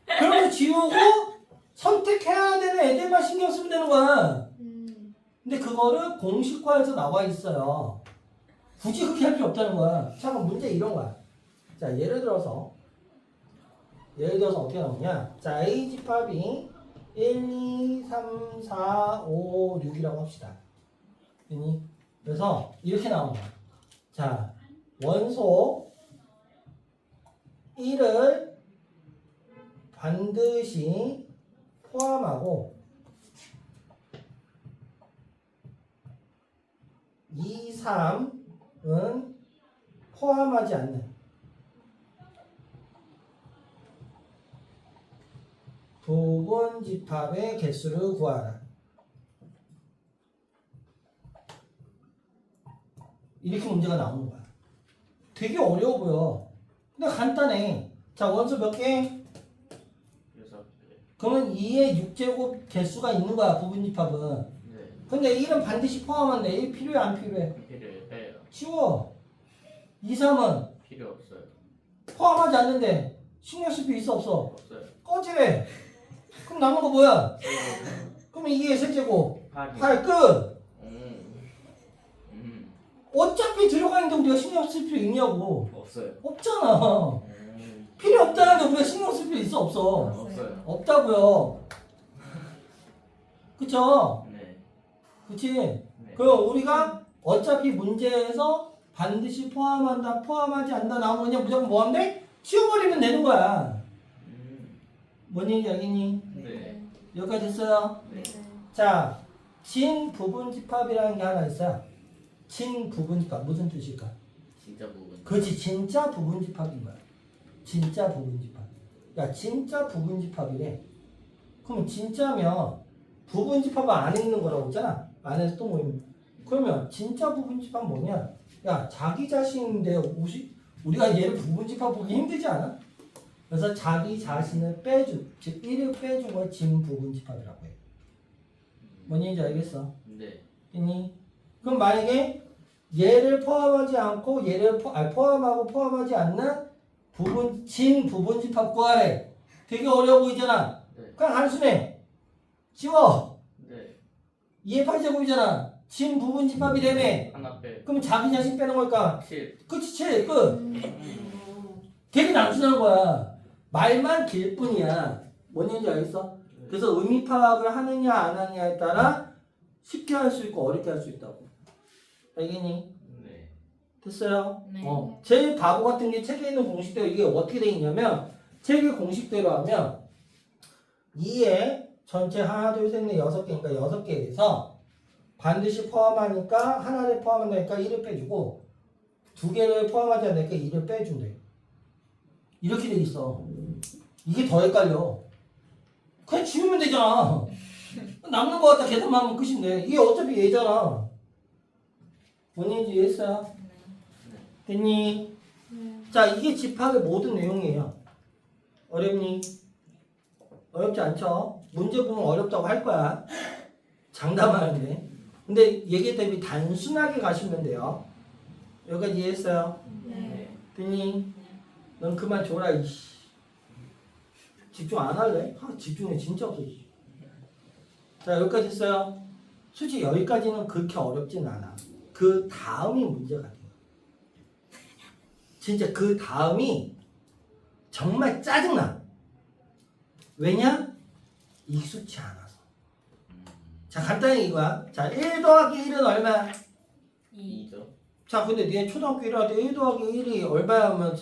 그러면 지우고 선택해야 되는 애들만 신경 쓰면 되는 거야. 근데 그거를 공식화해서 나와 있어요. 굳이 그렇게 할 필요 없다는 거야. 잠깐 문제 이런 거야. 자, 예를 들어서 어떻게 나오냐? 자, A 집합이 1, 2, 3, 4, 5, 6이라고 합시다. 됐니? 그래서 이렇게 나온 거야. 자, 원소 1을 반드시 포함하고 2, 3은 포함하지 않는 부분 집합의 개수를 구하라. 이렇게 문제가 나오는 거야. 되게 어려워 보여. 근데 간단해. 자, 원소 몇 개? 6개. 그러면 2의 6제곱 개수가 있는 거야, 부분 집합은. 네. 근데 1은 반드시 포함한데 1 필요해, 안 필요해? 필요해요. 치워. 2, 3은 필요 없어요. 포함하지 않는데 신경 쓸 필요 있어 없어? 없어요. 꺼지래. 그럼 남은 거 뭐야? 그러면 2의 세제곱 8이. 8 끝. 음. 어차피 들어가는데 우리가 신경 쓸 필요 있냐고. 없어요. 없잖아. 필요 없다는데 우리가 신경 쓸 필요 있어 없어? 없어요. 없다고요. 그쵸? 네. 그치? 네. 그럼 우리가 어차피 문제에서 반드시 포함한다, 포함하지 않는다 나오면 그냥 무조건 뭐 하면 돼? 치워버리면 되는 거야. 뭔 얘기인지 알겠니? 네. 여기까지 됐어요? 네. 자, 진 부분집합이라는 게 하나 있어요. 진 부분집합 무슨 뜻일까? 진짜 부분. 그렇지, 진짜 부분집합인 거야. 진짜 부분집합. 야, 진짜 부분집합이래. 그럼 진짜면 부분집합 안에 있는 거라고 했잖아. 안에서 또 모이면. 그러면 진짜 부분집합 뭐냐? 야, 자기 자신인데 우리가 얘를 부분집합 보기 힘들지 않아? 그래서 자기 자신을 빼준, 즉 1을 빼준 걸 진 부분집합이라고 해. 뭔 얘기인지 알겠어? 네. 있니? 그럼 만약에 얘를 포함하지 않고 얘를 포함하고 포함하지 않는 진 부분집합 구하래. 되게 어려워 보이잖아. 네. 그냥 단순해. 지워. 네. 2의 8제곱이잖아. 진 부분집합이라며. 하나 빼. 그럼 자기 자신 빼는 걸까? 7. 그치, 7. 끝. 되게 단순한 거야. 말만 길 뿐이야. 뭔 얘기인지 알겠어? 그래서 의미 파악을 하느냐 안 하느냐에 따라 쉽게 할 수 있고 어렵게 할 수 있다고. 알겠니? 네. 됐어요? 네. 제일 바보 같은 게 책에 있는 공식대로 이게 어떻게 돼 있냐면 책의 공식대로 하면 2에 전체 하나 둘 셋 넷 6개니까 6개에서 반드시 포함하니까 하나를 포함한다니까 1을 빼주고 2개를 포함하지 않으니까 2를 빼준대. 이렇게 돼 있어. 이게 더 헷갈려. 그냥 지우면 되잖아. 남는 거 갖다 계산만 하면 끝인데 이게 어차피 얘잖아. 뭔 얘기인지 이해했어요? 됐니? 네. 자, 이게 집합의 모든 내용이에요. 어렵니? 어렵지 않죠? 문제 보면 어렵다고 할 거야. 장담하는데. 근데 얘기했다시피 단순하게 가시면 돼요. 여기까지 이해했어요? 네. 됐니? 넌 그만 줘라, 이씨. 집중 안 할래? 집중해, 진짜 없어. 이씨. 자, 여기까지 했어요? 솔직히 여기까지는 그렇게 어렵진 않아. 그 다음이 문제가 돼요. 진짜 그 다음이 정말 짜증나. 왜냐? 익숙치 않아서. 자, 간단히 이거야. 자, 1 더하기 1은 얼마야? 2죠. 자, 근데 니네 초등학교 1할 때 1 더하기 1이 얼마야 하면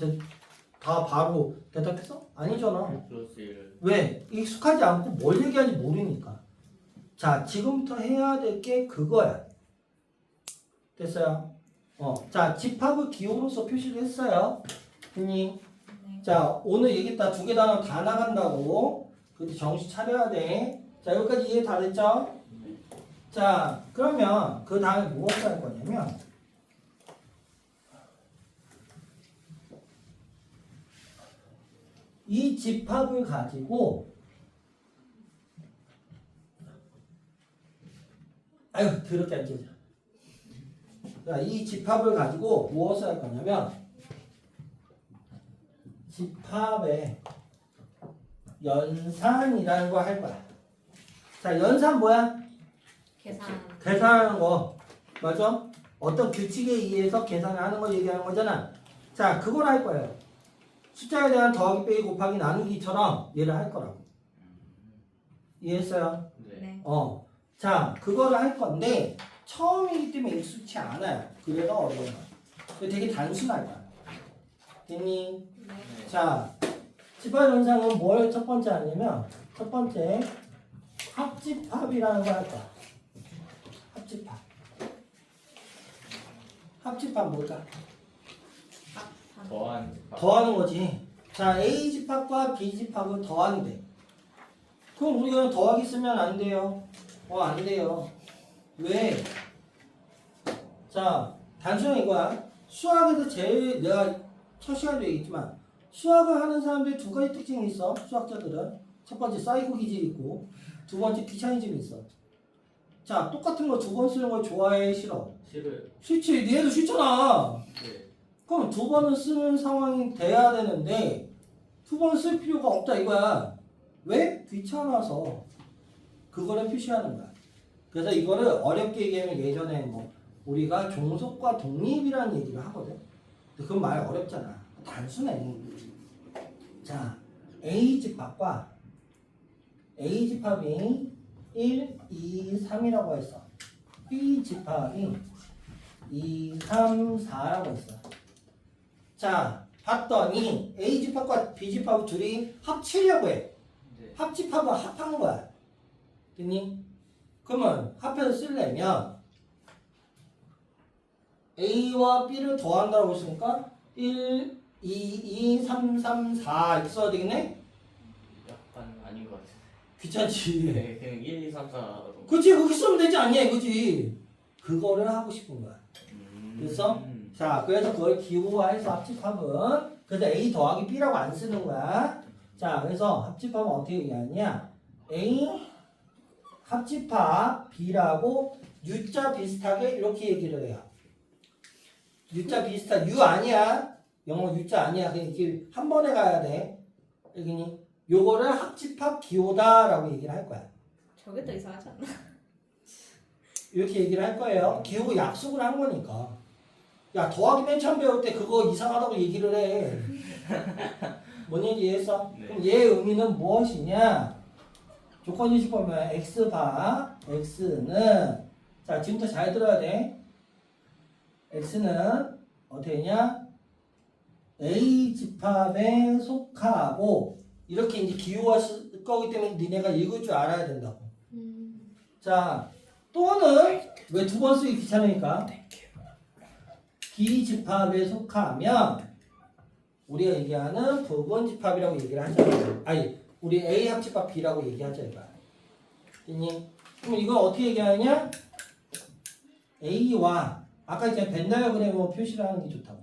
다 바로 대답했어? 아니잖아. 플러스 1. 왜? 익숙하지 않고 뭘 얘기하는지 모르니까. 자, 지금부터 해야 될 게 그거야. 됐어요? 자, 집합을 기호로서 표시를 했어요. 됐니? 자, 오늘 얘기했다. 2개 단어 다 나간다고. 근데 정신 차려야 돼. 자, 여기까지 이해 다 됐죠? 자, 그러면 그 다음에 무엇을 할 거냐면 이 집합을 가지고 아유, 더럽게 앉아자. 자, 이 집합을 가지고 무엇을 할 거냐면 집합의 연산이라는 거 할 거야. 자, 연산 뭐야? 계산하는 거. 맞아? 어떤 규칙에 의해서 계산을 하는 거 얘기하는 거잖아. 자, 그걸 할 거예요. 숫자에 대한 더하기 빼기 곱하기 나누기처럼 얘를 할 거라고. 이해했어요? 네. 자, 그거를 할 건데 처음이기 때문에 익숙치 않아요. 그래서 어려운 거야. 되게 단순할 거야. 됐니? 네. 자, 집합 현상은 뭘 첫 번째 하냐면 첫 번째 합집합이라는 걸 할 거야. 합집합. 합집합 뭘까? 더한 집합. 더하는 거지. 자, A 집합과 B 집합을 더하는 데. 그럼 우리가 더하기 쓰면 안 돼요. 안 돼요. 왜? 자, 단순히 이거야. 수학에서 제일 내가 첫 시간도 얘기했지만 수학을 하는 사람들 두 가지 특징이 있어. 수학자들은 첫 번째 사이코 기질이 있고 두 번째 귀차니즘이 있어. 자, 똑같은 거 두 번 쓰는 걸 좋아해, 싫어? 싫어요. 싫지. 니네도 싫잖아. 네. 그럼 두 번은 쓰는 상황이 돼야 되는데 두 번 쓸 필요가 없다 이거야. 왜? 귀찮아서 그거를 표시하는 거야. 그래서 이거를 어렵게 얘기하면 예전에 뭐 우리가 종속과 독립이라는 얘기를 하거든. 근데 그건 말 어렵잖아. 단순해. 자, A 집합과 A 집합이 1, 2, 3이라고 했어. B 집합이 2, 3, 4라고 했어. 자, 봤더니 A 집합과 B 집합 둘이 합치려고 해. 네. 합집합은 합한 거야. 됐니? 그러면 합해서 쓰려면 A와 B를 더한다고 했으니까 1, 2, 2, 3, 3, 4 이렇게 써야 되겠네? 약간 아닌 것 같아요. 귀찮지. 네, 그냥 1, 2, 3, 4로. 그치, 그렇게 쓰면 되지 않냐, 그치? 그거를 하고 싶은 거야. 그래서 자, 그래서 그걸 기호화해서 합집합은 그래서 A 더하기 B라고 안 쓰는 거야. 자, 그래서 합집합은 어떻게 얘기하냐? A 합집합 B라고 U자 비슷하게 이렇게 얘기를 해요. U자 비슷한 U 아니야. 영어 U자 아니야. 그냥 이렇게 한 번에 가야 돼. 여기니 요거를 합집합 기호다라고 얘기를 할 거야. 저게 더 이상하지 않나? 이렇게 얘기를 할 거예요. 기호 약속을 한 거니까. 야, 더하기 맨 처음 배울 때 그거 이상하다고 얘기를 해. 뭔 얘기 이해했어? 네. 그럼 얘의 의미는 무엇이냐? 조건유식 보면 x바 x는 자, 지금부터 잘 들어야 돼. x는 어떻게 되냐? A 집합에 속하고 이렇게 이제 기호화 쓸 거기 때문에 니네가 읽을 줄 알아야 된다고. 자, 또는 왜 두 번 쓰기 귀찮으니까 B 집합에 속하면 우리가 얘기하는 부분 집합이라고 얘기를 하잖아요. 아니, 우리 A 합집합 B라고 얘기하죠, 이거. 됐니? 그럼 이걸 어떻게 얘기하냐? A와 아까 이제 벤 다이어그램으로 표시를 하는 게 좋다고.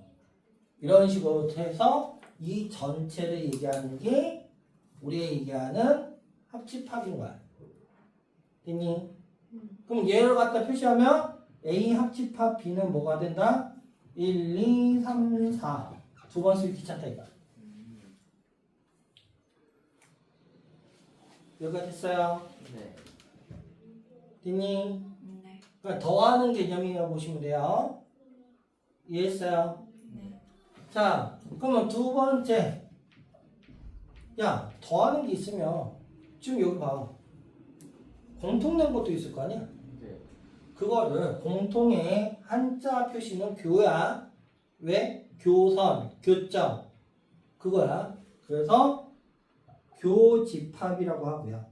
이런 식으로 해서 이 전체를 얘기하는 게 우리가 얘기하는 합집합인 거야. 됐니? 그럼 얘를 갖다 표시하면 A 합집합 B는 뭐가 된다? 1, 2, 3, 4. 두 번 쓰기 귀찮다 이거. 여기가 됐어요? 네. 됐니? 네. 그러니까 더하는 개념이라고 보시면 돼요. 이해했어요? 네. 자, 그러면 두 번째. 야, 더하는 게 있으면 지금 여기 봐. 공통된 것도 있을 거 아니야? 네. 그거를 공통의 한자 표시는 교야. 왜? 교선, 교점. 그거야. 그래서 교집합이라고 하고요.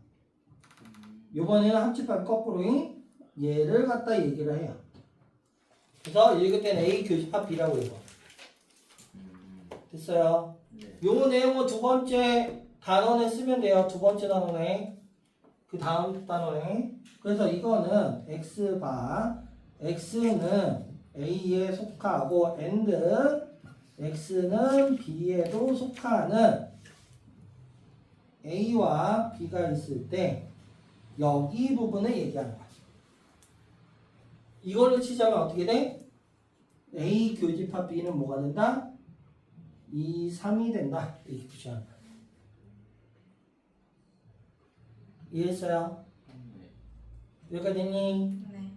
이번에는 합집합 거꾸로인 얘를 갖다 얘기를 해요. 그래서 읽을 때는 A 교집합 B라고 읽어. 됐어요? 네. 요 내용은 두 번째 단원에 쓰면 돼요. 두 번째 단원에. 그 다음 단원에. 그래서 이거는 X바 X는 A에 속하고 and X는 B에도 속하는 A와 B가 있을 때 여기 부분을 얘기하는 거야. 이걸로 치자면 어떻게 돼? A 교집합 B는 뭐가 된다? 2, 3이 된다. 이렇게 표시하는 거야. 이해했어요? 네. 여기까지 됐니? 네.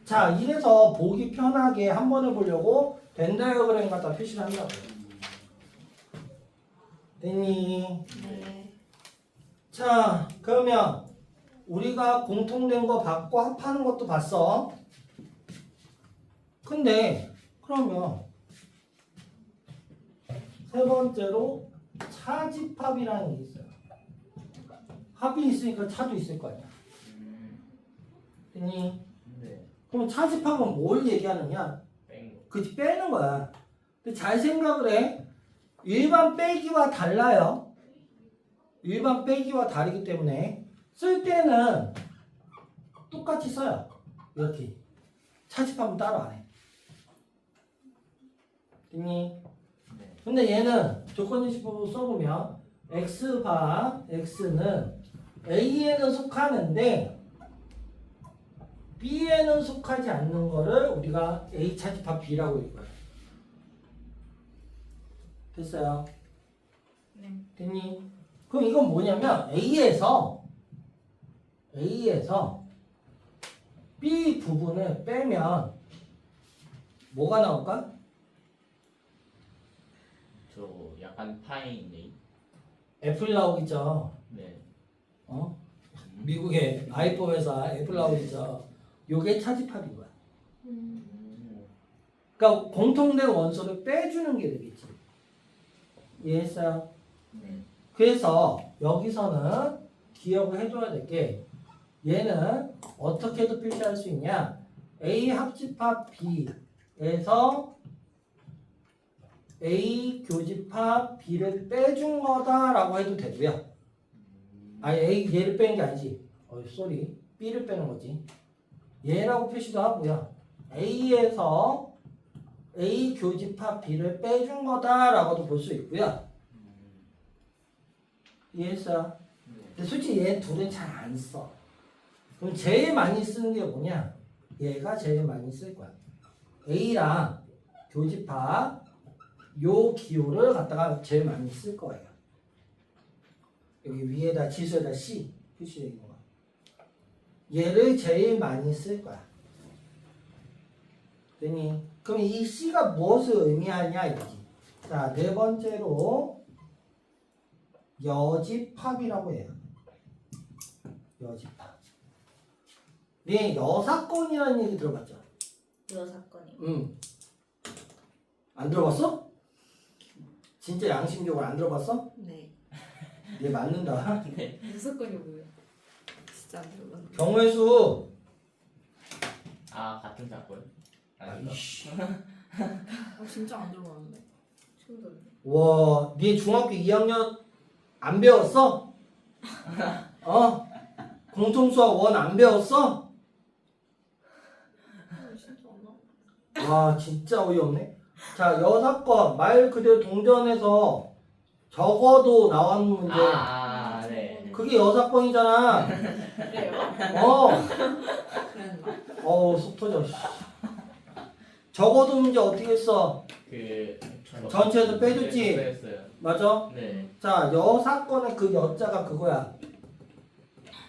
자, 이래서 보기 편하게 한 번 해보려고 벤 다이어그램 갖다 표시를 한다고. 됐니? 네. 자, 그러면 우리가 공통된 거 봤고 합하는 것도 봤어. 근데 그러면 세 번째로 차집합이라는 게 있어요. 합이 있으니까 차도 있을 거 아니야. 됐니? 네. 그럼 차집합은 뭘 얘기하느냐? 뺀 거. 그치, 빼는 거야. 근데 잘 생각을 해. 일반 빼기와 달라요. 일반 빼기와 다르기 때문에 쓸 때는 똑같이 써요. 이렇게. 차집합은 따로 안 해. 됐니? 네. 근데 얘는 조건인식법으로 써보면 x바 x는 a에는 속하는데 b에는 속하지 않는 거를 우리가 a 차집합 b라고 읽어요. 됐어요? 네. 됐니? 그럼 이건 뭐냐면 A에서 B 부분을 빼면 뭐가 나올까? 저 약간 파인데. 애플 나오겠죠. 네. 어? 미국의 아이폰 회사 애플 나오겠죠. 요게 차집합인 거야. 그러니까 공통된 원소를 빼주는 게 되겠지. 이해했어요? 네. 그래서 여기서는 기억을 해줘야 될 게 얘는 어떻게도 표시할 수 있냐? A 합집합 B에서 A 교집합 B를 빼준 거다라고 해도 되고요. 아니 얘를 빼는 게 아니지. 쏘리. B를 빼는 거지. 얘라고 표시도 하고요. A에서 A 교집합 B를 빼준 거다라고도 볼 수 있고요. 이해했어요? 근데 솔직히 얘 둘은 잘 안 써. 그럼 제일 많이 쓰는 게 뭐냐? 얘가 제일 많이 쓸 거야. A랑 교집합 요 기호를 갖다가 제일 많이 쓸 거예요. 여기 위에다 지수에다 C 표시되어 있는 거. 얘를 제일 많이 쓸 거야. 되니? 그럼 이 C가 무엇을 의미하냐 이거지. 자, 네 번째로 여집합이라고 해요. 여집합. 네, 여사건이라는 얘기 들어봤죠? 여사건이. 응. 안 들어봤어? 진짜 양심적으로 안 들어봤어? 네. 얘 맞는다. 여사건이 뭐예요? 진짜 안 들어봤는데. 경우의 수. 아 같은 사건? 아닌가? 아이씨. 진짜 안 들어봤는데. 처음 들었네. 와, 네 중학교 2학년 안 배웠어? 어? 공통수학 1 안 배웠어? 진짜 안 나. 와, 진짜 어이없네. 자, 여사건 말 그대로 동전에서 적어도 나온 문제. 네. 그게 여사건이잖아. 그래요? 그랬나? 속 터져. 씨. 적어도 문제 어떻게 했어? 전체에서 빼줬지? 빼줬어요. 맞아? 네. 자, 여사건의 그 여자가 그거야.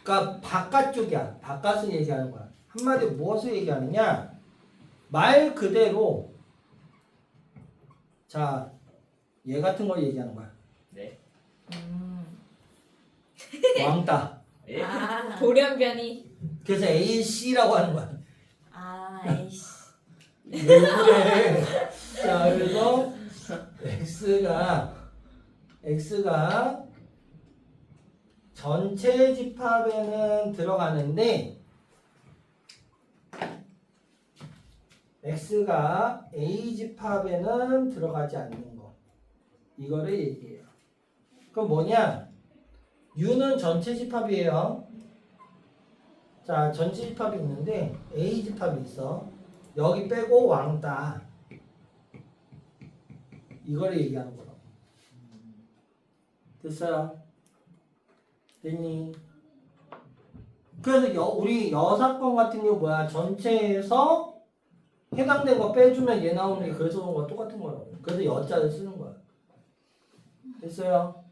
그러니까 바깥쪽이야. 바깥을 얘기하는 거야. 한마디로 무엇을 얘기하느냐? 말 그대로 자, 얘 같은 걸 얘기하는 거야. 네. 왕따. 예? 아, 돌연변이. 그래서 AC라고 하는 거야. 아, 에이씨. 왜 그래? 자, 그래서 X가 전체 집합에는 들어가는데 X가 A 집합에는 들어가지 않는 거. 이거를 얘기해요. 그럼 뭐냐? U는 전체 집합이에요. 자, 전체 집합이 있는데 A 집합이 있어. 여기 빼고 왕따. 이거를 얘기하는 거라고. 됐어요? 됐니? 그래서 우리 여사건 같은 경우 뭐야? 전체에서 해당된 거 빼주면 얘 나오는 게 그래서 그런 거 똑같은 거라고. 그래서 여자를 쓰는 거야. 됐어요?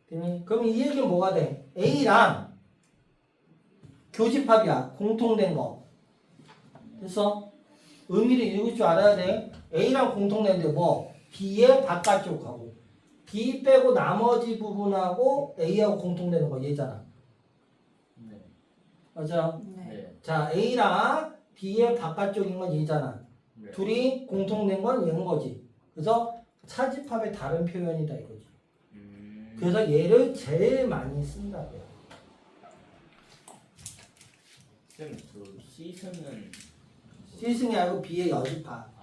됐니? 그럼 이 얘기는 뭐가 돼? A랑 교집합이야. 공통된 거. 됐어? 의미를 읽을 줄 알아야 돼. A랑 공통된데 뭐? B의 바깥쪽하고 B 빼고 나머지 부분하고 A하고 공통되는 거 얘잖아. 네. 맞아? 네. 네. 자, A랑 B의 바깥쪽인 건 얘잖아. 네. 둘이 공통된 건 얘인 거지. 그래서 차집합의 다른 표현이다 이거지. 그래서 얘를 제일 많이 쓴다고요. 쌤, 저 C승은 C승이 아니고 B의 여집합.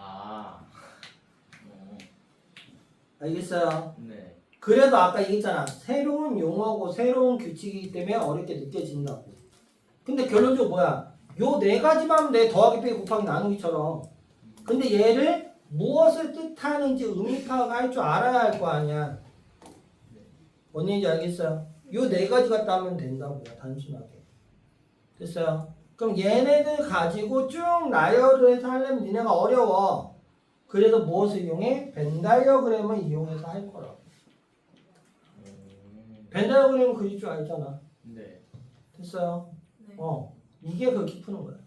알겠어요? 네. 그래도 아까 얘기했잖아. 새로운 용어고 새로운 규칙이기 때문에 어렵게 느껴진다고. 근데 결론적으로 뭐야? 요 네 가지만 하면 돼. 더하기 빼기 곱하기 나누기처럼. 근데 얘를 무엇을 뜻하는지 의미 파악할 줄 알아야 할 거 아니야. 뭔 얘기인지 알겠어요? 요 네 가지 갖다 하면 된다고요. 단순하게. 됐어요? 그럼 얘네들 가지고 쭉 나열을 해서 하려면 니네가 어려워. 그래서 무엇을 이용해? 벤 다이어그램을 이용해서 할 거라고. 벤 다이어그램 그릴 줄 알잖아. 네. 됐어요? 네. 이게 그렇게 푸는 거야.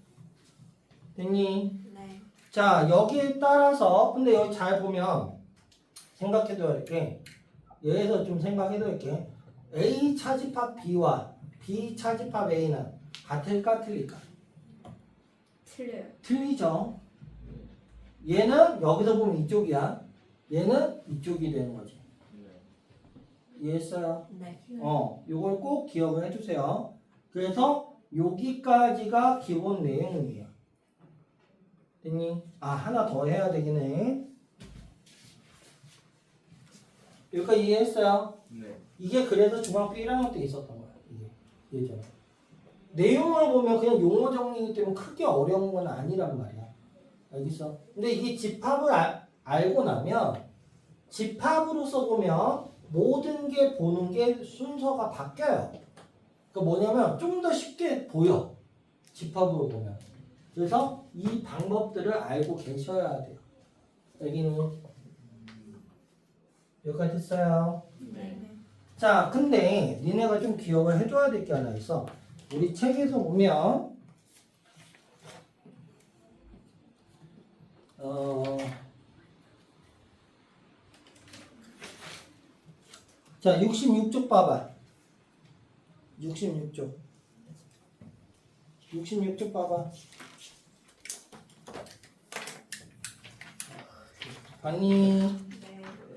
됐니? 네. 자, 여기에 따라서 근데 여기 잘 보면 생각해둬야 할 게 얘에서 좀 생각해둬야 할 게 A 차집합 B와 B 차집합 A는 같을까 틀릴까? 틀려요. 틀리죠. 얘는 여기서 보면 이쪽이야. 얘는 이쪽이 되는 거지. 네. 이해했어요? 네. 요걸 꼭 기억을 해주세요. 그래서 여기까지가 기본 내용이에요. 됐니? 하나 더 해야 되긴 해. 여기까지 이해했어요? 네. 이게 그래서 중학교 1학년 때 있었던 거야. 이게 예전에. 내용을 보면 그냥 용어 정리이기 때문에 크게 어려운 건 아니란 말이야. 알겠어? 근데 이게 집합을 알고 나면 집합으로서 보면 모든 게 보는 게 순서가 바뀌어요. 그러니까 뭐냐면 좀 더 쉽게 보여. 집합으로 보면. 그래서 이 방법들을 알고 계셔야 돼요. 여기는 여기까지 됐어요. 네. 자, 근데 니네가 좀 기억을 해줘야 될 게 하나 있어. 우리 책에서 보면 자, 66쪽 봐봐. 66쪽. 66쪽 봐봐. 봤니? 네.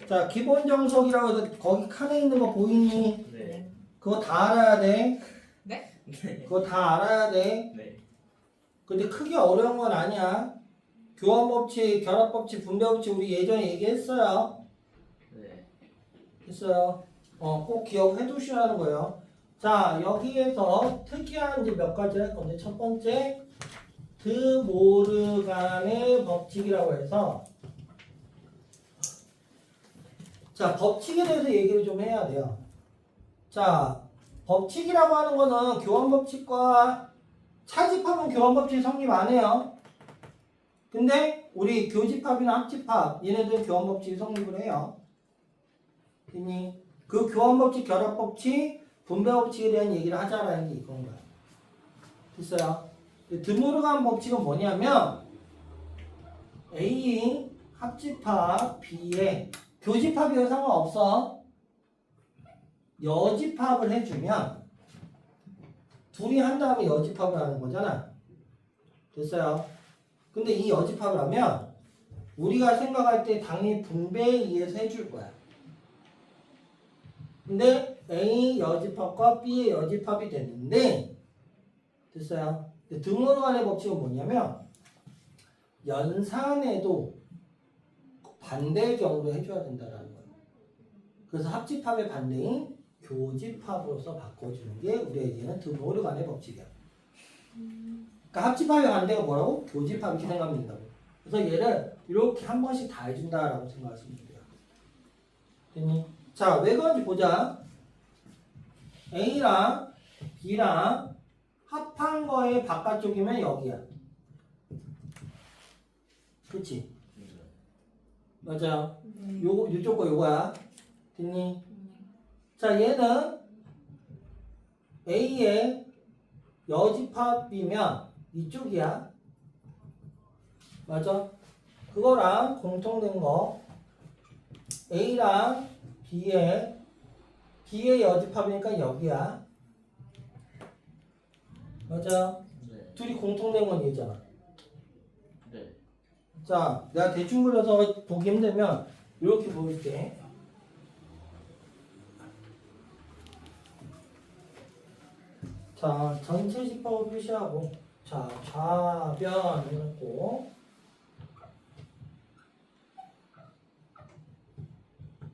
자, 기본 정석이라고 해서 거기 칸에 있는 거 보이니? 네. 그거 다 알아야 돼. 네? 그거 다 알아야 돼. 네. 근데 크게 어려운 건 아니야. 교환법칙, 결합법칙, 분배법칙 우리 예전에 얘기했어요. 네. 했어요. 꼭 기억해 두시라는 거예요. 자, 여기에서 특이한 이제 몇 가지 할 건데 첫 번째 드모르간의 법칙이라고 해서 자, 법칙에 대해서 얘기를 좀 해야 돼요. 자, 법칙이라고 하는 거는 교환법칙과 차집합은 교환법칙이 성립 안 해요. 근데 우리 교집합이나 합집합 얘네들은 교환법칙이 성립을 해요. 됐니? 그 교환법칙, 결합법칙, 분배법칙에 대한 얘기를 하자라는 게 이건 거야. 됐어요? 드모르간 법칙은 뭐냐면 A 합집합 B에 교집합이어도 상관없어. 여집합을 해주면 둘이 한 다음에 여집합을 하는 거잖아. 됐어요? 근데 이 여집합을 하면 우리가 생각할 때 당연히 분배에 의해서 해줄 거야. 근데 A 여집합과 B의 여집합이 됐는데 됐어요? 드모르간의 법칙은 뭐냐면 연산에도 반대의 경우로 해줘야 된다라는 거예요. 그래서 합집합의 반대인 교집합으로서 바꿔주는 게 우리에게는 드모르간의 법칙이야. 그러니까 합집합의 반대가 뭐라고? 교집합 이렇게 생각하면 된다고. 그래서 얘를 이렇게 한 번씩 다 해준다라고 생각하시면 돼요. 됐니? 자, 왜 그런지 보자. A랑 B랑 합한 거의 바깥쪽이면 여기야. 그치? 맞아. 네. 요쪽 거 요거야. 됐니? 자, 얘는 A의 여집합이면 이쪽이야. 맞아? 그거랑 공통된 거 A랑 B의 여집합이니까 여기야. 맞아? 네. 둘이 공통된 건 얘잖아. 네. 자, 내가 대충 그려서 보기 힘들면 이렇게 보일게. 자, 전체 집합을 표시하고 자, 좌변 해놓고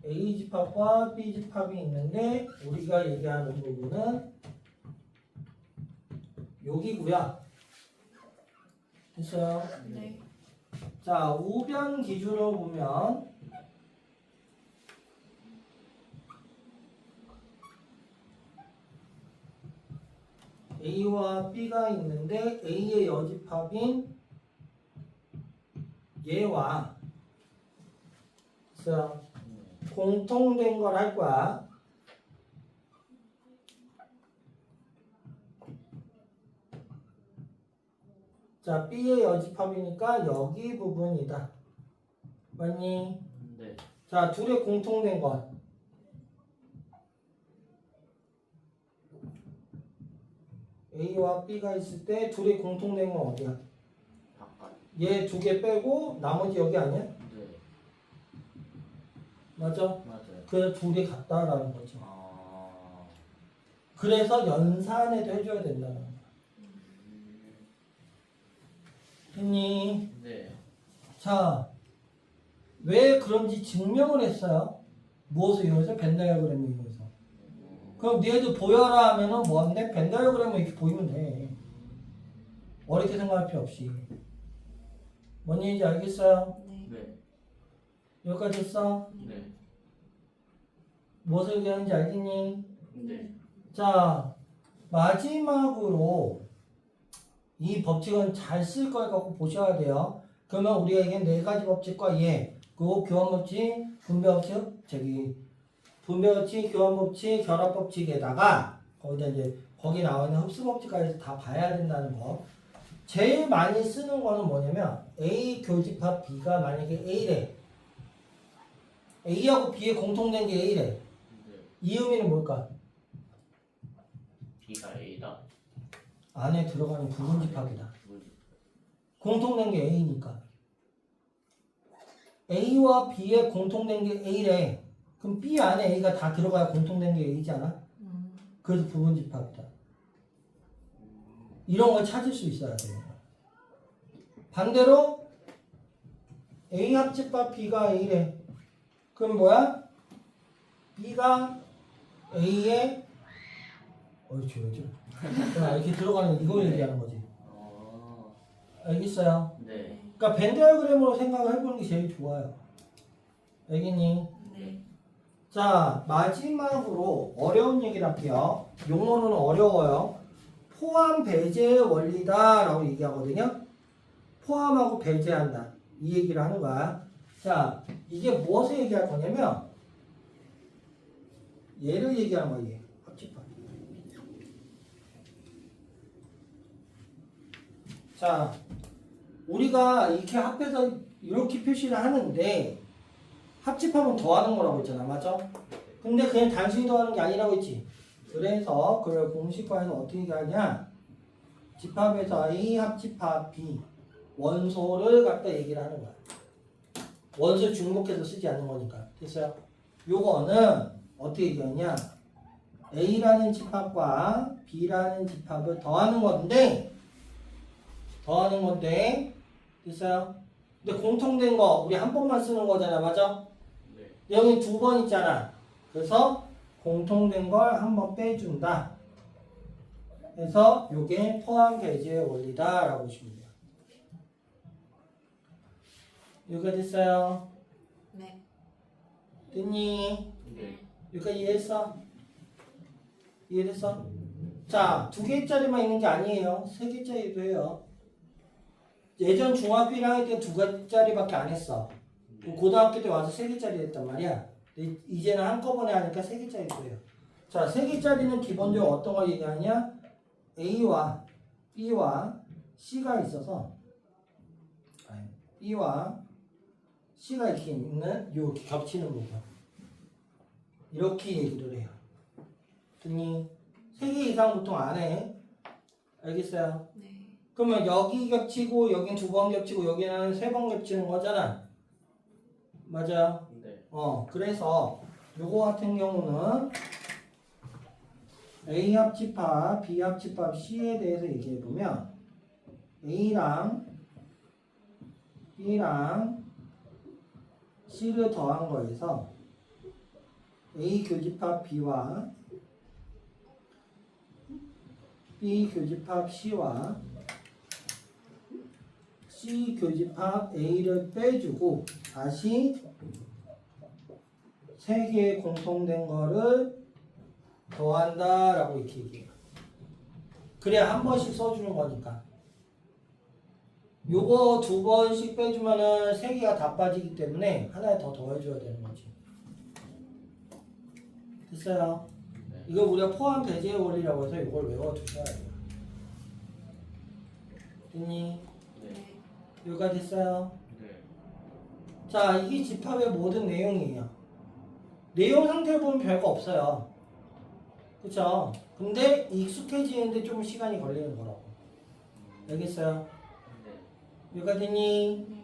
A 집합과 B 집합이 있는데 우리가 얘기하는 부분은 여기고요. 됐어요? 네. 자, 우변 기준으로 보면 A와 B가 있는데 A의 여집합인 얘와 그래서 공통된 걸 할 거야. 자, B의 여집합이니까 여기 부분이다. 맞니? 네. 자, 둘의 공통된 것. A와 B가 있을 때 둘의 공통된 건 어디야? 바깥. 얘 두 개 빼고 나머지 여기 아니야? 네. 맞아? 맞아요. 그래서 둘이 같다라는 거죠. 아. 그래서 연산에도 해줘야 된다는 거야. 했니? 네. 자, 왜 그런지 증명을 했어요. 무엇을 이용해서? 벤 다이어그램을 이용해서. 그럼 니네도 보여라 하면은 뭔데? 벤 다이어그램을 이렇게 보이면 돼. 어렵게 생각할 필요 없이. 뭔 얘기인지 알겠어요? 네. 네. 여기까지 했어? 네. 무엇을 얘기하는지 알겠니? 네. 자, 마지막으로 이 법칙은 잘 쓸 걸 갖고 보셔야 돼요. 그러면 우리가 이게 네 가지 법칙과 얘, 그리고 교환 법칙, 분배 법칙, 분배 법칙, 교환 법칙, 결합 법칙에다가 거기다 이제 거기 나와 있는 흡수 법칙까지 다 봐야 된다는 거. 제일 많이 쓰는 거는 뭐냐면 A 교집합 B가 만약에 A래. A하고 B의 공통된 게 A래. 네. 이 의미는 뭘까? B가 A다. 안에 들어가는 부분집합이다. 공통된 게 A니까. A와 B의 공통된 게 A래. 그럼 B 안에 A가 다 들어가야 공통된 게 A잖아. 그래서 부분집합이다. 이런 걸 찾을 수 있어야 돼요. 반대로 A 합집합 B가 A래. 그럼 뭐야? B가 A의 조여줘. 이렇게 들어가는 이걸 얘기하는 거지. 알겠어요? 네. 그러니까 벤 다이어그램으로 생각을 해보는 게 제일 좋아요. 알겠니? 네. 자, 마지막으로 어려운 얘기를 할게요. 용어는 어려워요. 포함 배제의 원리다 라고 얘기하거든요. 포함하고 배제한다. 이 얘기를 하는 거야. 자, 이게 무엇을 얘기할 거냐면 얘를 얘기하는 거야. 얘. 합집합. 자, 우리가 이렇게 합해서 이렇게 표시를 하는데 합집하면 더하는 거라고 했잖아. 맞아? 근데 그냥 단순히 더하는 게 아니라고 했지. 그래서 그걸 공식화해서 어떻게 얘기하냐? 집합에서 A 합집합 B 원소를 갖다 얘기를 하는 거야. 원소를 중복해서 쓰지 않는 거니까. 됐어요? 요거는 어떻게 얘기하냐? A라는 집합과 B라는 집합을 더하는 건데 됐어요? 근데 공통된 거 우리 한 번만 쓰는 거잖아. 맞아? 네. 여기 두 번 있잖아. 그래서 공통된 걸 한 번 빼준다. 그래서 요게 포함 배제의 원리다 라고 보시면 돼요. 여기까지 됐어요? 네. 됐니? 네. 여기까지 이해했어? 이해됐어? 자, 2개짜리만 있는 게 아니에요. 3개짜리도 해요. 예전 중학교 1학년 때 2개짜리밖에 안 했어. 고등학교 때 와서 3개짜리 했단 말이야. 근데 이제는 한꺼번에 하니까 3개짜리도 해요. 자, 3개짜리는 기본적으로 어떤 걸 얘기하냐? A와 B와 C가 있어서 B와 C가 이렇게 있는 요 겹치는 부분. 이렇게 얘기를 해요. 됐니? 3개 이상 보통 안 해. 알겠어요? 네. 그러면 여기 겹치고 여긴 2번 겹치고 여기는 3번 겹치는 거잖아. 맞아요? 네. 그래서 요거 같은 경우는 A 합집합, B 합집합, C에 대해서 얘기해 보면 A랑 B랑 C를 더한 거에서 A 교집합 B와 B 교집합 C와 C 교집합 A를 빼주고 다시 3개의 공통된 거를 더한다 라고 이렇게 얘기해요. 그래야 한 번씩 써주는 거니까. 요거 2번씩 빼주면은 3개가 다 빠지기 때문에 하나에 더 더해줘야 되는 거지. 됐어요? 네. 이거 우리가 포함 배제의 원리라고 해서 이걸 외워두셔야 돼요. 됐니? 네. 여기까지 됐어요? 네. 자, 이게 집합의 모든 내용이에요. 내용 상태를 보면 별거 없어요. 그쵸? 근데 익숙해지는데 좀 시간이 걸리는 거라고. 알겠어요? 네. 여기까지 됐니? 네.